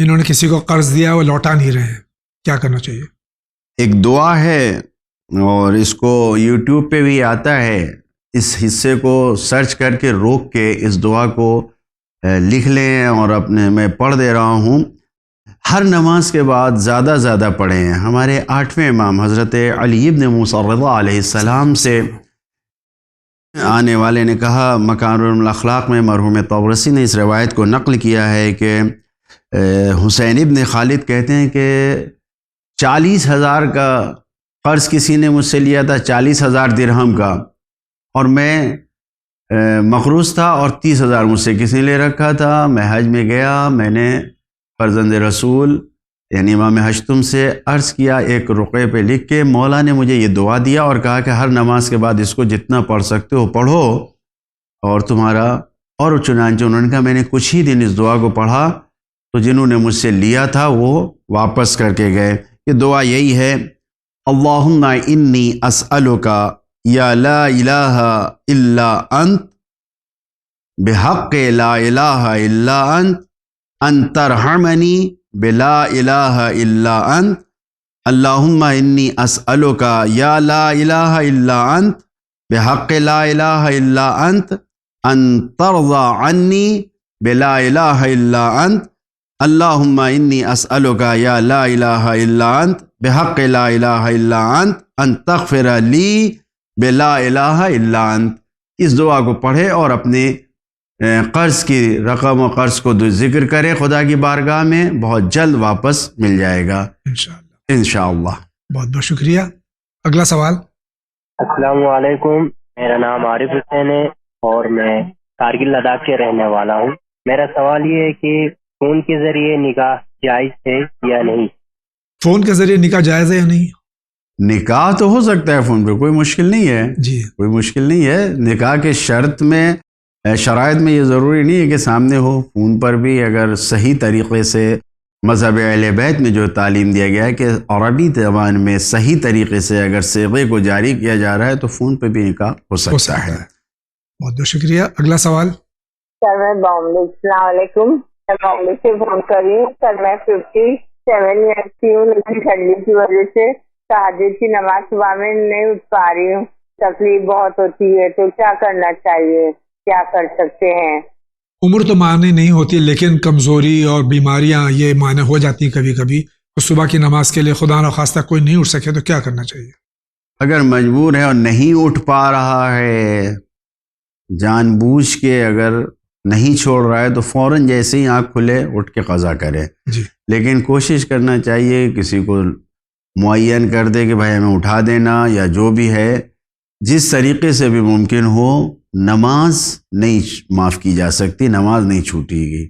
انہوں نے کسی کو قرض دیا وہ لوٹا نہیں رہے ہیں، کیا کرنا چاہیے؟ ایک دعا ہے اور اس کو یوٹیوب پہ بھی آتا ہے، اس حصے کو سرچ کر کے روک کے اس دعا کو لکھ لیں اور اپنے میں پڑھ دے رہا ہوں. ہر نماز کے بعد زیادہ زیادہ پڑھیں. ہمارے 8ویں امام حضرت علی ابن موسیٰ رضا علیہ السلام سے آنے والے نے کہا، مکارم الاخلاق میں مرحوم طبرسی نے اس روایت کو نقل کیا ہے کہ حسین ابن خالد کہتے ہیں کہ 40,000 کا قرض کسی نے مجھ سے لیا تھا، 40,000 درہم کا، اور میں مقروض تھا، اور 30,000 مجھ سے کسی نے لے رکھا تھا. میں حج میں گیا، میں نے فرزند رسول یعنی امام ہشتم سے عرض کیا، ایک رقعے پہ لکھ کے مولا نے مجھے یہ دعا دیا اور کہا کہ ہر نماز کے بعد اس کو جتنا پڑھ سکتے ہو پڑھو اور تمہارا. اور چنانچہ انہوں نے کہا میں نے کچھ ہی دن اس دعا کو پڑھا تو جنہوں نے مجھ سے لیا تھا وہ واپس کر کے گئے. یہ دعا یہی ہے، اللہم انی اسألک یا لا الہ الا انت بحق لا الہ الا انت ان ترحمنی بلا الہ الا انت. اللہم انی اسألک یا لا الہ الا انت بحق لا الہ الا انت ان ترضى عنی بلا الہ الا انت. اللہم انی اسألک یا لا الہ الا انت بحق لا الہ الا انت ان تغفر لی بلا الہ الا انت. اس دعا کو پڑھے اور اپنے قرض کی رقم و قرض کو ذکر کرے خدا کی بارگاہ میں، بہت جلد واپس مل جائے گا انشاءاللہ. بہت بہت شکریہ. اگلا سوال. السلام علیکم، میرا نام عارف حسین ہے اور میں کارگل لداخ کے رہنے والا ہوں. میرا سوال یہ ہے کہ فون کے ذریعے نکاح جائز ہے یا نہیں؟ فون کے ذریعے نکاح جائز ہے یا نہیں؟ نکاح تو ہو سکتا ہے فون پہ، کوئی مشکل نہیں ہے جی، کوئی مشکل نہیں ہے. نکاح کے شرائط میں یہ ضروری نہیں ہے کہ سامنے ہو. فون پر بھی اگر صحیح طریقے سے مذہب اہل بیت میں جو تعلیم دیا گیا ہے کہ عربی زبان میں صحیح طریقے سے اگر صیغے کو جاری کیا جا رہا ہے تو فون پہ بھی نکاح ہو سکتا ہے. بہت بہت شکریہ. اگلا سوال. سر میں بامبے، السلام علیکم، میں بامبے سے فون کر رہی ہوں. سر میں 57 ایئرس کی ہوں، لیکن ٹھنڈی کی وجہ سے تہجد کی نماز صبح میں نہیں اٹھ پا رہی ہوں. تکلیف بہت ہوتی ہے، تو کیا کرنا چاہیے، کیا کر سکتے ہیں؟ عمر تو معنی نہیں ہوتی، لیکن کمزوری اور بیماریاں یہ معنی ہو جاتی ہیں کبھی کبھی. تو صبح کی نماز کے لیے خدا نخواستہ کوئی نہیں اٹھ سکے تو کیا کرنا چاہیے؟ اگر مجبور ہے اور نہیں اٹھ پا رہا ہے، جان بوجھ کے اگر نہیں چھوڑ رہا ہے تو فوراً جیسے ہی آنکھ کھلے اٹھ کے قضا کرے. جی. لیکن کوشش کرنا چاہیے کسی کو معین کر دے کہ بھائی ہمیں اٹھا دینا، یا جو بھی ہے جس طریقے سے بھی ممکن ہو. نماز نہیں معاف کی جا سکتی، نماز نہیں چھوٹے گی.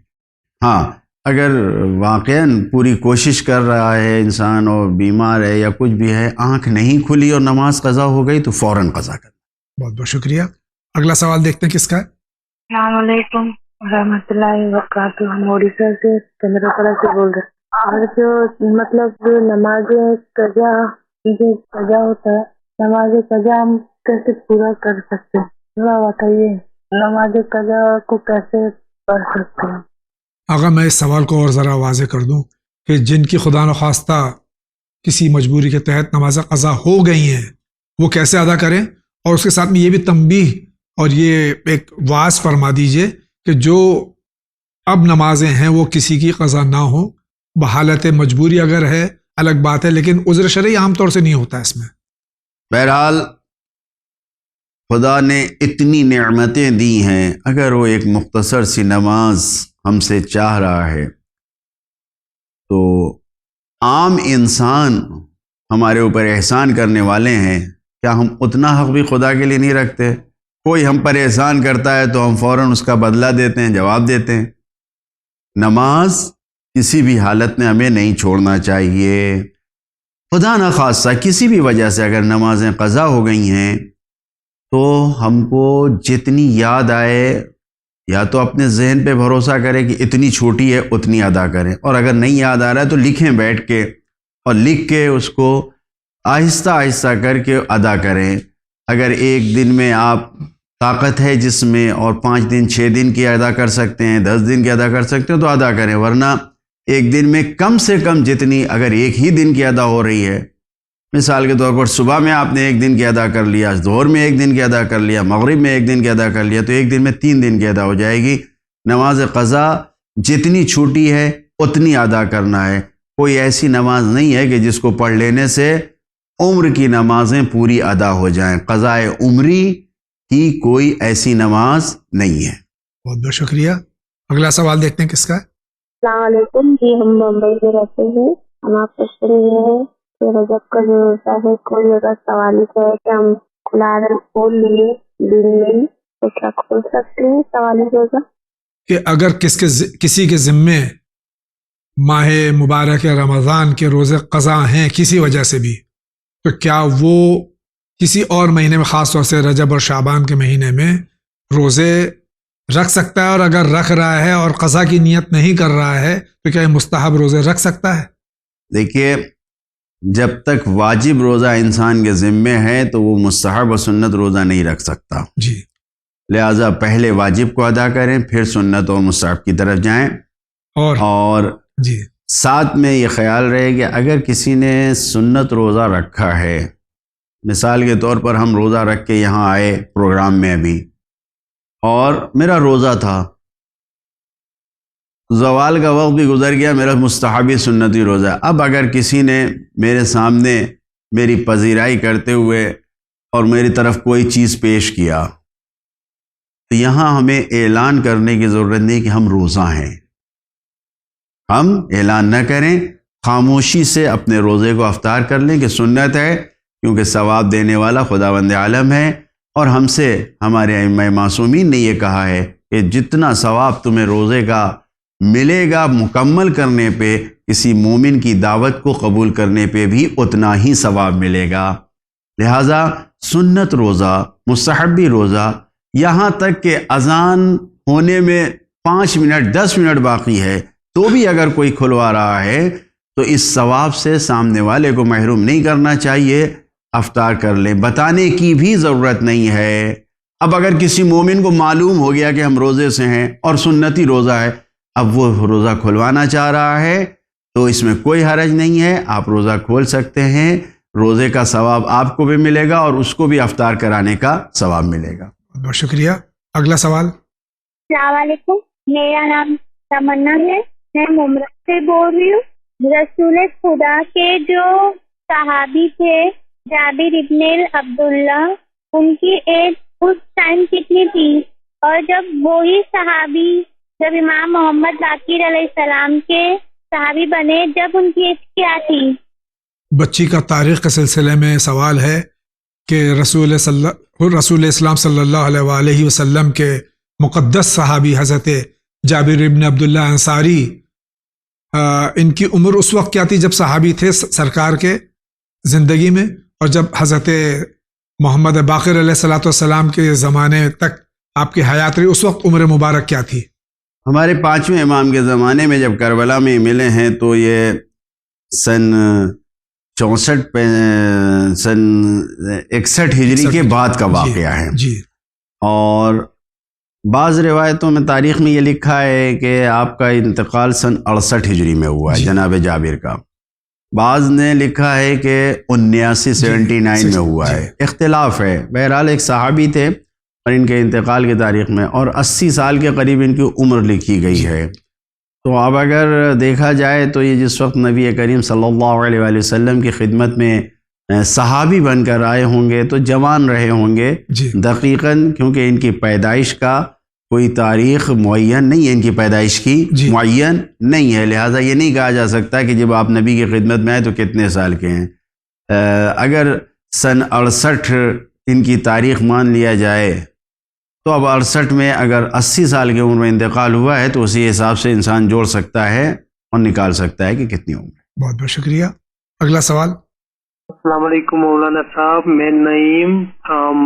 ہاں اگر واقعاً پوری کوشش کر رہا ہے انسان اور بیمار ہے یا کچھ بھی ہے، آنکھ نہیں کھلی اور نماز قضا ہو گئی تو فوراً قضا کر. بہت بہت شکریہ. اگلا سوال دیکھتے ہیں کس کا ہے. السلام علیکم ورحمۃ اللہ وبرکاتہ. ہم اڑیسہ سے چندرپڑا سے بول رہے ہیں. اور جو مطلب نماز قضا ہوتا ہے، نماز قضا ہم کیسے پورا کر سکتے ہیں؟ بتائیے نماز قضا کو کیسے پڑھ سکتے ہیں؟ اگر میں اس سوال کو اور ذرا واضح کر دوں کہ جن کی خدا نخواستہ کسی مجبوری کے تحت نماز قضا ہو گئی ہیں وہ کیسے ادا کریں، اور اس کے ساتھ میں یہ بھی تنبیہ اور یہ ایک واعظ فرما دیجئے کہ جو اب نمازیں ہیں وہ کسی کی قضا نہ ہو. بحالت مجبوری اگر ہے الگ بات ہے، لیکن عذر شرعی عام طور سے نہیں ہوتا اس میں. بہرحال خدا نے اتنی نعمتیں دی ہیں، اگر وہ ایک مختصر سی نماز ہم سے چاہ رہا ہے تو عام انسان ہمارے اوپر احسان کرنے والے ہیں، کیا ہم اتنا حق بھی خدا کے لیے نہیں رکھتے؟ کوئی ہم پر احسان کرتا ہے تو ہم فوراً اس کا بدلہ دیتے ہیں، جواب دیتے ہیں. نماز کسی بھی حالت میں ہمیں نہیں چھوڑنا چاہیے. خدا نخواستہ کسی بھی وجہ سے اگر نمازیں قضا ہو گئی ہیں تو ہم کو جتنی یاد آئے یا تو اپنے ذہن پہ بھروسہ کریں کہ اتنی چھوٹی ہے اتنی ادا کریں، اور اگر نہیں یاد آ رہا ہے تو لکھیں بیٹھ کے، اور لکھ کے اس کو آہستہ آہستہ کر کے ادا کریں. اگر ایک دن میں آپ طاقت ہے جس میں اور 5 دن 6 دن کی ادا کر سکتے ہیں، 10 دن کی ادا کر سکتے ہیں تو ادا کریں، ورنہ ایک دن میں کم سے کم جتنی اگر ایک ہی دن کی ادا ہو رہی ہے، مثال کے طور پر صبح میں آپ نے ایک دن کی ادا کر لیا، ظہر میں ایک دن کی ادا کر لیا، مغرب میں ایک دن کی ادا کر لیا، تو ایک دن میں 3 دن کی ادا ہو جائے گی۔ نماز قضا جتنی چھوٹی ہے اتنی ادا کرنا ہے۔ کوئی ایسی نماز نہیں ہے کہ جس کو پڑھ لینے سے عمر کی نمازیں پوری ادا ہو جائیں۔ قضاء عمری کی کوئی ایسی نماز نہیں ہے۔ بہت بہت شکریہ۔ اگلا سوال دیکھتے ہیں کس کا ہے۔ السلام علیکم جی، ہم ممبئی میں رہتے ہیں۔ ہم آپ سے یہ ہے کہ رجب کا جو روزہ ہے، کوئی اگر سوال ہے کہ ہم کھلا کھول لیے دن میں تو کیا کھول سکتے ہیں سوالی روزہ؟ کہ اگر کسی کے ذمے ماہ مبارک رمضان کے روزے قضا ہیں کسی وجہ سے بھی، تو کیا وہ کسی اور مہینے میں، خاص طور سے رجب اور شعبان کے مہینے میں روزے رکھ سکتا ہے؟ اور اگر رکھ رہا ہے اور قضا کی نیت نہیں کر رہا ہے تو کیا یہ مستحب روزے رکھ سکتا ہے؟ دیکھیے، جب تک واجب روزہ انسان کے ذمے ہے تو وہ مستحب و سنت روزہ نہیں رکھ سکتا۔ جی، لہٰذا پہلے واجب کو ادا کریں، پھر سنت اور مستحب کی طرف جائیں۔ اور جی، ساتھ میں یہ خیال رہے کہ اگر کسی نے سنت روزہ رکھا ہے، مثال کے طور پر ہم روزہ رکھ کے یہاں آئے پروگرام میں ابھی، اور میرا روزہ تھا، زوال کا وقت بھی گزر گیا، میرا مستحبی سنتی روزہ۔ اب اگر کسی نے میرے سامنے میری پذیرائی کرتے ہوئے اور میری طرف کوئی چیز پیش کیا، تو یہاں ہمیں اعلان کرنے کی ضرورت نہیں کہ ہم روزہ ہیں۔ ہم اعلان نہ کریں، خاموشی سے اپنے روزے کو افطار کر لیں کہ سنت ہے، کیونکہ ثواب دینے والا خداوند عالم ہے، اور ہم سے ہمارے ائمہ معصومین نے یہ کہا ہے کہ جتنا ثواب تمہیں روزے کا ملے گا مکمل کرنے پہ، کسی مومن کی دعوت کو قبول کرنے پہ بھی اتنا ہی ثواب ملے گا۔ لہٰذا سنت روزہ، مستحبی روزہ، یہاں تک کہ اذان ہونے میں 5 منٹ 10 منٹ باقی ہے تو بھی اگر کوئی کھلوا رہا ہے تو اس ثواب سے سامنے والے کو محروم نہیں کرنا چاہیے، افطار کر لیں، بتانے کی بھی ضرورت نہیں ہے۔ اب اگر کسی مومن کو معلوم ہو گیا کہ ہم روزے سے ہیں اور سنتی روزہ ہے، اب وہ روزہ کھلوانا چاہ رہا ہے تو اس میں کوئی حرج نہیں ہے، آپ روزہ کھول سکتے ہیں، روزے کا ثواب آپ کو بھی ملے گا اور اس کو بھی افطار کرانے کا ثواب ملے گا۔ بہت شکریہ۔ اگلا سوال۔ السلام علیکم، میرا نام تمنا ہے، میں ممرہ سے بول رہی ہوں۔ رسول خدا کے جو صحابی تھے جابر ابن عبداللہ، ان کی ایج اس ٹائم کتنی تھی؟ اور جب وہی صحابی جب امام محمد باقر علیہ السلام کے صحابی بنے، جب ان کی ایج کیا تھی؟ بچی کا تاریخ کے سلسلے میں سوال ہے کہ رسول اسلام صلی اللہ علیہ وآلہ وسلم کے مقدس صحابی حضرت جابر ابن عبداللہ انصاری، ان کی عمر اس وقت کیا تھی جب صحابی تھے سرکار کے زندگی میں، اور جب حضرت محمد باقر علیہ السلام کے زمانے تک آپ کی حیات رہی اس وقت عمر مبارک کیا تھی؟ ہمارے 5ویں امام کے زمانے میں جب کربلا میں ملے ہیں تو یہ سن 61 ہجری کے بعد کا واقعہ ہے۔ جی، اور بعض روایتوں میں تاریخ میں یہ لکھا ہے کہ آپ کا انتقال سن 68 ہجری میں ہوا ہے جناب جابر کا، بعض نے لکھا ہے کہ 79 میں ہوا ہے، اختلاف ہے۔ بہرحال ایک صحابی تھے اور ان کے انتقال کی تاریخ میں، اور 80 سال کے قریب ان کی عمر لکھی گئی ہے۔ تو اب اگر دیکھا جائے تو یہ جس وقت نبی کریم صلی اللہ علیہ وآلہ وسلم کی خدمت میں صحابی بن کر آئے ہوں گے تو جوان رہے ہوں گے دقیقاً، کیونکہ ان کی پیدائش کا کوئی تاریخ معین نہیں ہے، ان کی پیدائش کی معین نہیں ہے، لہٰذا یہ نہیں کہا جا سکتا کہ جب آپ نبی کی خدمت میں آئے تو کتنے سال کے ہیں۔ اگر سن 68 ان کی تاریخ مان لیا جائے تو اب 68 میں اگر 80 سال کی عمر میں انتقال ہوا ہے تو اسی حساب سے انسان جوڑ سکتا ہے اور نکال سکتا ہے کہ کتنی عمر ہے۔ بہت بہت شکریہ۔ اگلا سوال۔ السلام علیکم مولانا صاحب، میں نعیم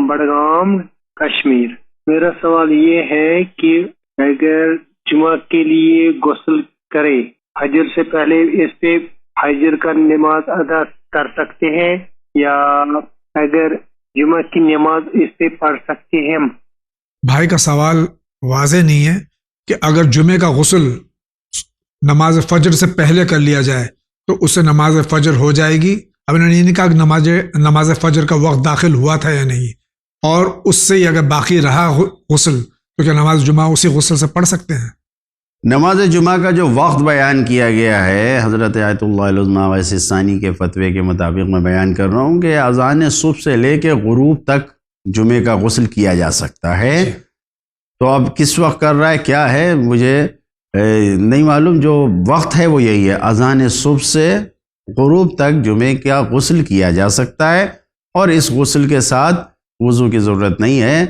بڑگام کشمیر۔ میرا سوال یہ ہے کہ اگر جمعہ کے لیے غسل کرے فجر سے پہلے، اس پہ فجر کا نماز ادا کر سکتے ہیں، یا اگر جمعہ کی نماز اس پہ پڑھ سکتے ہیں؟ بھائی کا سوال واضح نہیں ہے کہ اگر جمعے کا غسل نماز فجر سے پہلے کر لیا جائے تو اس سے نماز فجر ہو جائے گی؟ اب انہوں نے یہ نہیں کہا کہ نماز فجر کا وقت داخل ہوا تھا یا نہیں، اور اس سے ہی اگر باقی رہا غسل تو کیا نماز جمعہ اسی غسل سے پڑھ سکتے ہیں؟ نماز جمعہ کا جو وقت بیان کیا گیا ہے حضرت آیت اللہ العظمیٰ ویس ثانی کے فتوے کے مطابق میں بیان کر رہا ہوں کہ اذان صبح سے لے کے غروب تک جمعے کا غسل کیا جا سکتا ہے. تو اب کس وقت کر رہا ہے کیا ہے مجھے نہیں معلوم، جو وقت ہے وہ یہی ہے، اذان صبح سے غروب تک جمعے کا غسل کیا جا سکتا ہے، اور اس غسل کے ساتھ وضو کی ضرورت نہیں ہے.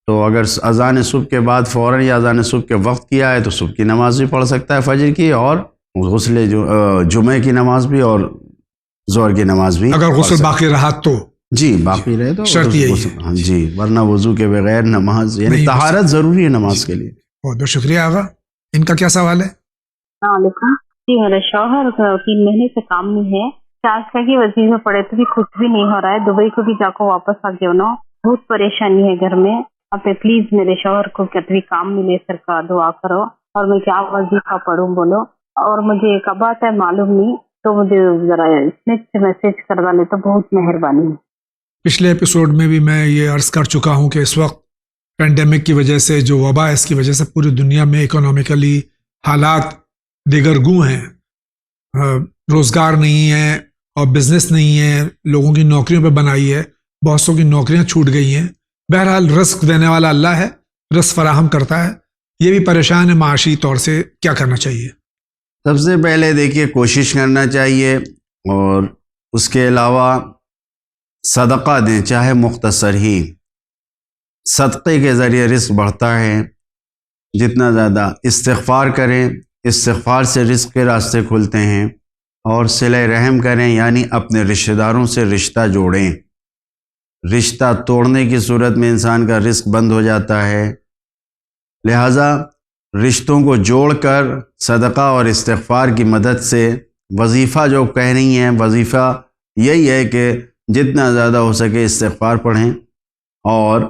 تو اگر اذان صبح کے بعد فوراً یا اذان صبح کے وقت کیا ہے تو صبح کی نماز بھی پڑھ سکتا ہے فجر کی، اور غسل جمعے کی نماز بھی اور ظہر کی نماز بھی. اگر غسل باقی رہا تو جی باقی رہے تو شرط یہی ہے. جی، ورنہ وضو کے بغیر نماز یعنی طہارت ضروری ہے نماز کے لیے. بہت بہت شکریہ آغا. ان کا کیا سوال ہے؟ السلام علیکم جی. میرا شوہر 3 مہینے سے کام نہیں ہے، 4 کا کی وظیفے پڑے تو بھی کچھ بھی نہیں ہو رہا ہے. دبئی کو بھی جا کو واپس آ گیا ہونا، بہت پریشانی ہے گھر میں. اب پلیز میرے شوہر کو کبھی کام ملے، سر کا دعا کرو، اور میں کیا وظیفہ پڑھوں بولو. اور مجھے ایک بات ہے معلوم نہیں، تو مجھے ذرا اس سے میسج کروا لے تو بہت مہربانی ہے. پچھلے ایپیسوڈ میں بھی میں یہ عرض کر چکا ہوں کہ اس وقت پینڈیمک کی وجہ سے جو وبا ہے اس کی وجہ سے پوری دنیا میں اکنامیکلی حالات دیگر گوں ہیں. روزگار نہیں ہے اور بزنس نہیں ہے، لوگوں کی نوکریوں پہ بنائی ہے، بہت سو کی نوکریاں چھوٹ گئی ہیں. بہرحال رزق دینے والا اللہ ہے، رزق فراہم کرتا ہے. یہ بھی پریشان ہے معاشی طور سے، کیا کرنا چاہیے؟ سب سے پہلے دیکھیے کوشش کرنا چاہیے، اور اس کے علاوہ صدقہ دیں، چاہے مختصر ہی. صدقے کے ذریعے رزق بڑھتا ہے. جتنا زیادہ استغفار کریں، استغفار سے رزق کے راستے کھلتے ہیں. اور صلہ رحم کریں، یعنی اپنے رشتہ داروں سے رشتہ جوڑیں. رشتہ توڑنے کی صورت میں انسان کا رزق بند ہو جاتا ہے. لہٰذا رشتوں کو جوڑ کر صدقہ اور استغفار کی مدد سے وظیفہ جو کہہ رہی ہیں، وظیفہ یہی ہے کہ جتنا زیادہ ہو سکے استغفار پڑھیں اور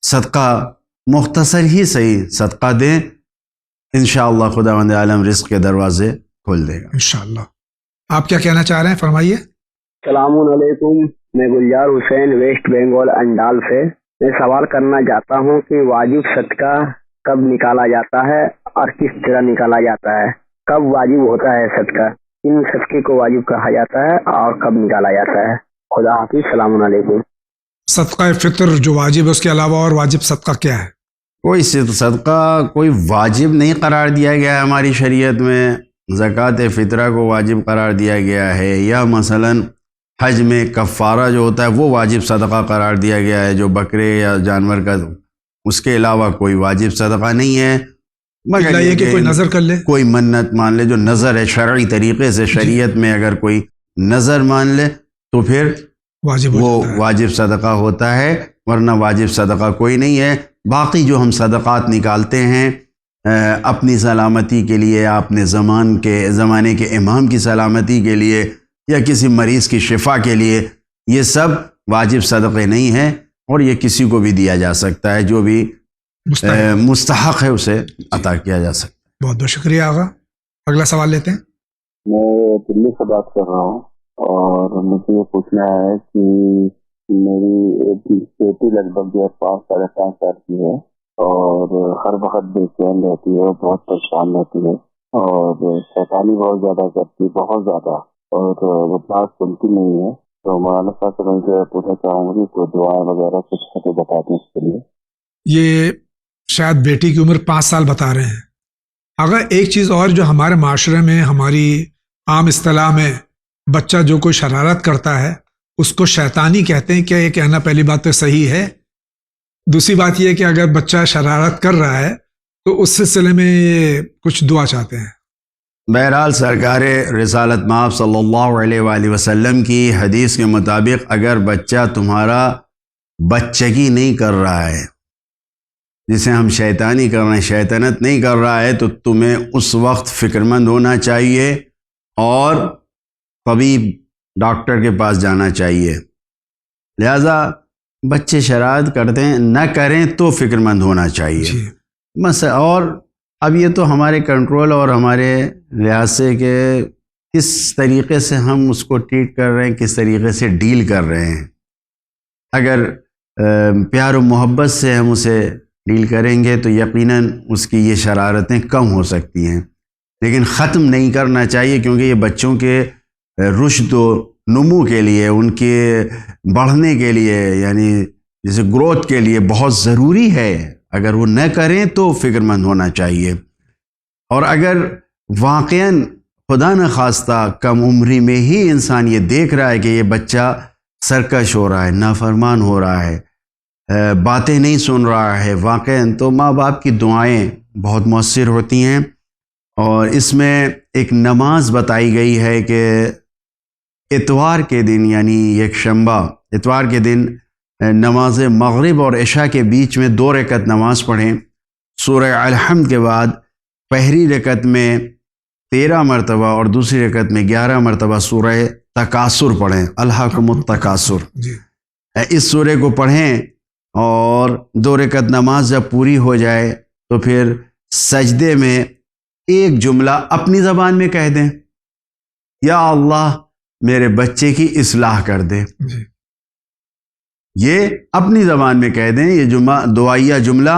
صدقہ مختصر ہی صحیح صدقہ دیں. انشاءاللہ خداوند عالم رزق کے دروازے کھول دے گا انشاءاللہ. آپ کیا کہنا چاہ رہے ہیں، فرمائیے. السلام علیکم، میں گلزار حسین ویسٹ بنگال انڈال سے. میں سوال کرنا چاہتا ہوں کہ واجب صدقہ کب نکالا جاتا ہے اور کس طرح نکالا جاتا ہے؟ کب واجب ہوتا ہے صدقہ؟ کن صدقے کو واجب کہا جاتا ہے اور کب نکالا جاتا ہے؟ خدا حافظ، السلام علیکم. صدقہ فطر جو واجب ہے، اس کے علاوہ اور واجب صدقہ کیا ہے؟ کوئی صدقہ کوئی واجب نہیں قرار دیا گیا ہے ہماری شریعت میں. زکوٰۃ فطرہ کو واجب قرار دیا گیا ہے، یا مثلاً حج میں کفارہ جو ہوتا ہے وہ واجب صدقہ قرار دیا گیا ہے، جو بکرے یا جانور کا. اس کے علاوہ کوئی واجب صدقہ نہیں ہے، مگر یہ کہ کوئی نظر کر لے، کوئی منت مان لے. جو نظر ہے شرعی طریقے سے شریعت میں اگر کوئی نظر مان لے تو پھر وہ واجب صدقہ ہوتا ہے، ورنہ واجب صدقہ کوئی نہیں ہے. باقی جو ہم صدقات نکالتے ہیں اپنی سلامتی کے لیے، اپنے زمانے کے امام کی سلامتی کے لیے، یا کسی مریض کی شفا کے لیے، یہ سب واجب صدقے نہیں ہیں، اور یہ کسی کو بھی دیا جا سکتا ہے، جو بھی مستحق ہے اسے عطا کیا جا سکتا ہے. بہت بہت شکریہ آغا. اگلا سوال لیتے ہیں. میں دلی سے بات کر رہا ہوں، اور مجھے یہ پوچھنا ہے کہ میری ایک بیٹی لگ بھگ 5-5.5 سال کی ہے، اور ہر وقت بے چین رہتی ہے، بہت پریشان رہتی ہے، اور شیطانی بہت زیادہ کرتی ہے، بہت زیادہ، اور وہ بات سنتی نہیں ہے. تو مولانا صاحب سے میں پوچھنا چاہوں گی تو دعائیں وغیرہ کچھ بتا دیں اس کے لیے. یہ شاید بیٹی کی عمر 5 سال بتا رہے ہیں. اگر ایک چیز اور جو ہمارے معاشرے میں، ہماری عام اصطلاح میں بچہ جو کوئی شرارت کرتا ہے اس کو شیطانی کہتے ہیں. کیا یہ کہنا پہلی بات تو صحیح ہے؟ دوسری بات یہ کہ اگر بچہ شرارت کر رہا ہے تو اس سلسلے میں کچھ دعا چاہتے ہیں. بہرحال سرکار رسالت مآب صلی اللہ علیہ وآلہ وسلم کی حدیث کے مطابق اگر بچہ تمہارا بچگی نہیں کر رہا ہے، جسے ہم شیطانی کر رہے ہیں، شیطنت نہیں کر رہا ہے، تو تمہیں اس وقت فکر مند ہونا چاہیے اور طبیب ڈاکٹر کے پاس جانا چاہیے. لہذا بچے شرارت کرتے ہیں، نہ کریں تو فکر مند ہونا چاہیے. اور اب یہ تو ہمارے کنٹرول اور ہمارے لحاظ سے کہ کس طریقے سے ہم اس کو ٹریٹ کر رہے ہیں، کس طریقے سے ڈیل کر رہے ہیں. اگر پیار و محبت سے ہم اسے ڈیل کریں گے تو یقیناً اس کی یہ شرارتیں کم ہو سکتی ہیں، لیکن ختم نہیں کرنا چاہیے، کیونکہ یہ بچوں کے رشد و نمو کے لیے، ان کے بڑھنے کے لیے، یعنی جیسے گروتھ کے لیے بہت ضروری ہے. اگر وہ نہ کریں تو فکر مند ہونا چاہیے. اور اگر واقعاً خدا نخواستہ کم عمری میں ہی انسان یہ دیکھ رہا ہے کہ یہ بچہ سرکش ہو رہا ہے، نافرمان ہو رہا ہے، باتیں نہیں سن رہا ہے واقعاً، تو ماں باپ کی دعائیں بہت مؤثر ہوتی ہیں. اور اس میں ایک نماز بتائی گئی ہے کہ اتوار کے دن، یعنی یکشنبہ اتوار کے دن نماز مغرب اور عشاء کے بیچ میں 2 رکعت نماز پڑھیں. سورہ الحمد کے بعد پہلی رکعت میں 13 مرتبہ اور دوسری رکعت میں 11 مرتبہ سورہ تکاثر پڑھیں، الہاکم التکاثر. اس سورے کو پڑھیں اور 2 رکعت نماز جب پوری ہو جائے تو پھر سجدے میں ایک جملہ اپنی زبان میں کہہ دیں، یا اللہ میرے بچے کی اصلاح کر دے. یہ اپنی زبان میں کہہ دیں، یہ دعائیہ جملہ.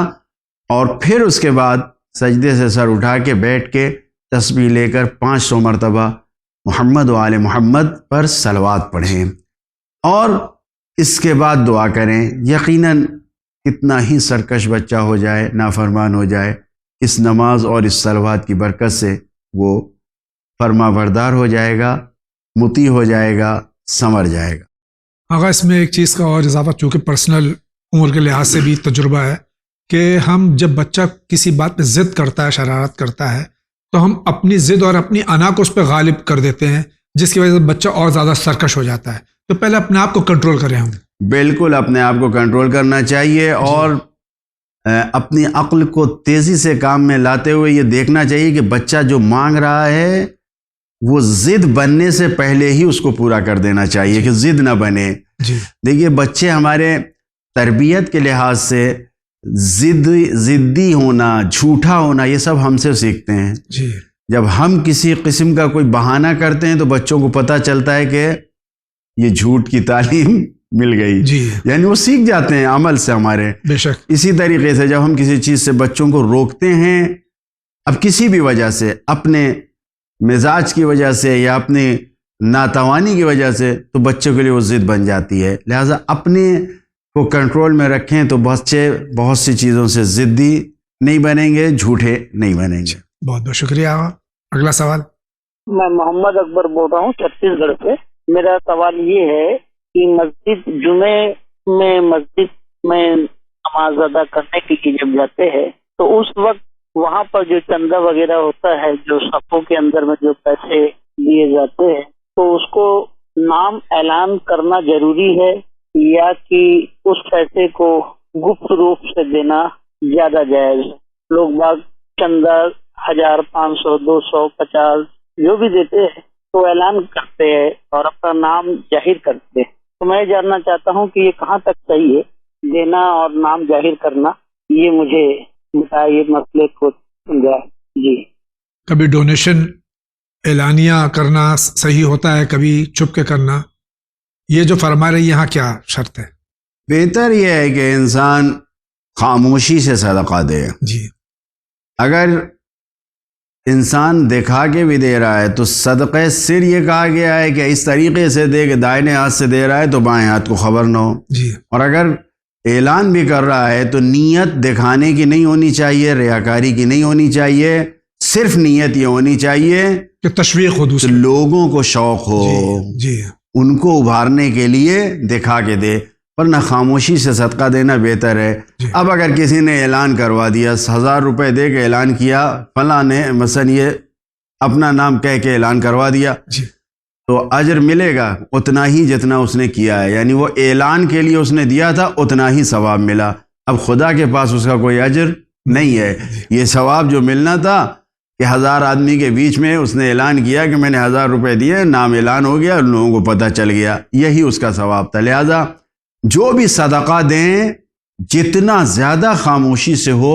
اور پھر اس کے بعد سجدے سے سر اٹھا کے بیٹھ کے تسبیح لے کر 500 مرتبہ محمد و آل محمد پر صلوات پڑھیں اور اس کے بعد دعا کریں. یقیناً کتنا ہی سرکش بچہ ہو جائے، نافرمان ہو جائے، اس نماز اور اس صلوات کی برکت سے وہ فرما بردار ہو جائے گا، مطیع ہو جائے گا، سنور جائے گا. آغا اس میں ایک چیز کا اور اضافہ، چونکہ پرسنل عمر کے لحاظ سے بھی تجربہ ہے کہ ہم جب بچہ کسی بات پہ ضد کرتا ہے، شرارت کرتا ہے، تو ہم اپنی ضد اور اپنی انا کو اس پہ غالب کر دیتے ہیں، جس کی وجہ سے بچہ اور زیادہ سرکش ہو جاتا ہے. تو پہلے اپنے آپ کو کنٹرول کریں ہم. بالکل اپنے آپ کو کنٹرول کرنا چاہیے اور اپنی عقل کو تیزی سے کام میں لاتے ہوئے یہ دیکھنا چاہیے کہ بچہ جو مانگ رہا ہے وہ ضد بننے سے پہلے ہی اس کو پورا کر دینا چاہیے کہ ضد نہ بنے. دیکھیے بچے ہمارے تربیت کے لحاظ سے ضدی ہونا، جھوٹا ہونا، یہ سب ہم سے سیکھتے ہیں. جب ہم کسی قسم کا کوئی بہانہ کرتے ہیں تو بچوں کو پتہ چلتا ہے کہ یہ جھوٹ کی تعلیم مل گئی، یعنی وہ سیکھ جاتے ہیں عمل سے ہمارے. بے شک. اسی طریقے سے جب ہم کسی چیز سے بچوں کو روکتے ہیں، اب کسی بھی وجہ سے، اپنے مزاج کی وجہ سے یا اپنی ناتوانی کی وجہ سے، تو بچوں کے لیے وہ ضد بن جاتی ہے. لہٰذا اپنے کو کنٹرول میں رکھیں تو بچے بہت سی چیزوں سے ضدی نہیں بنیں گے، جھوٹے نہیں بنیں گے. بہت بہت شکریہ. اگلا سوال. میں محمد اکبر بول رہا ہوں چھتیس گڑھ سے. میرا سوال یہ ہے کہ جمعے مسجد میں نماز ادا کرنے کے لیے جب جاتے ہیں تو اس وقت وہاں پر جو چندہ وغیرہ ہوتا ہے، جو صفوں کے اندر میں جو پیسے دیے جاتے ہیں، تو اس کو نام اعلان کرنا ضروری ہے یا کہ اس پیسے کو گپت روپ سے دینا زیادہ جائز ہے؟ لوگ باغ چندہ 1000، 500، 200، 50 جو بھی دیتے ہیں تو اعلان کرتے ہیں اور اپنا نام ظاہر کرتے ہیں. تو میں جاننا چاہتا ہوں کہ یہ کہاں تک صحیح ہے، دینا اور نام ظاہر کرنا؟ یہ مجھے بتائیے، مسئلے کو سمجھائیں. جی. کبھی ڈونیشن اعلانیہ کرنا صحیح ہوتا ہے، کبھی چھپ کے کرنا. یہ جو فرما رہے یہاں کیا شرط ہے؟ بہتر یہ ہے کہ انسان خاموشی سے صدقہ دے. جی. اگر انسان دکھا کے بھی دے رہا ہے تو صدقہ سر یہ کہا گیا ہے کہ اس طریقے سے دے کہ دائنے ہاتھ سے دے رہا ہے تو بائیں ہاتھ کو خبر نہ ہو. جی. اور اگر اعلان بھی کر رہا ہے تو نیت دکھانے کی نہیں ہونی چاہیے، ریاکاری کی نہیں ہونی چاہیے، صرف نیت یہ ہونی چاہیے کہ تشویق ہو، دوسرے لوگوں کو شوق ہو. جی. ان کو ابھارنے کے لیے دکھا کے دے، ورنہ خاموشی سے صدقہ دینا بہتر ہے. اب اگر کسی نے اعلان کروا دیا، 1000 روپے دے کے اعلان کیا، فلاں نے مثلا یہ اپنا نام کہہ کے اعلان کروا دیا، تو اجر ملے گا اتنا ہی جتنا اس نے کیا ہے، یعنی وہ اعلان کے لیے اس نے دیا تھا اتنا ہی ثواب ملا. اب خدا کے پاس اس کا کوئی اجر نہیں ہے. یہ ثواب جو ملنا تھا کہ 1000 آدمی کے بیچ میں اس نے اعلان کیا کہ میں نے 1000 روپے دیے، نام اعلان ہو گیا، لوگوں کو پتہ چل گیا، یہی اس کا ثواب تھا. لہذا جو بھی صدقہ دیں جتنا زیادہ خاموشی سے ہو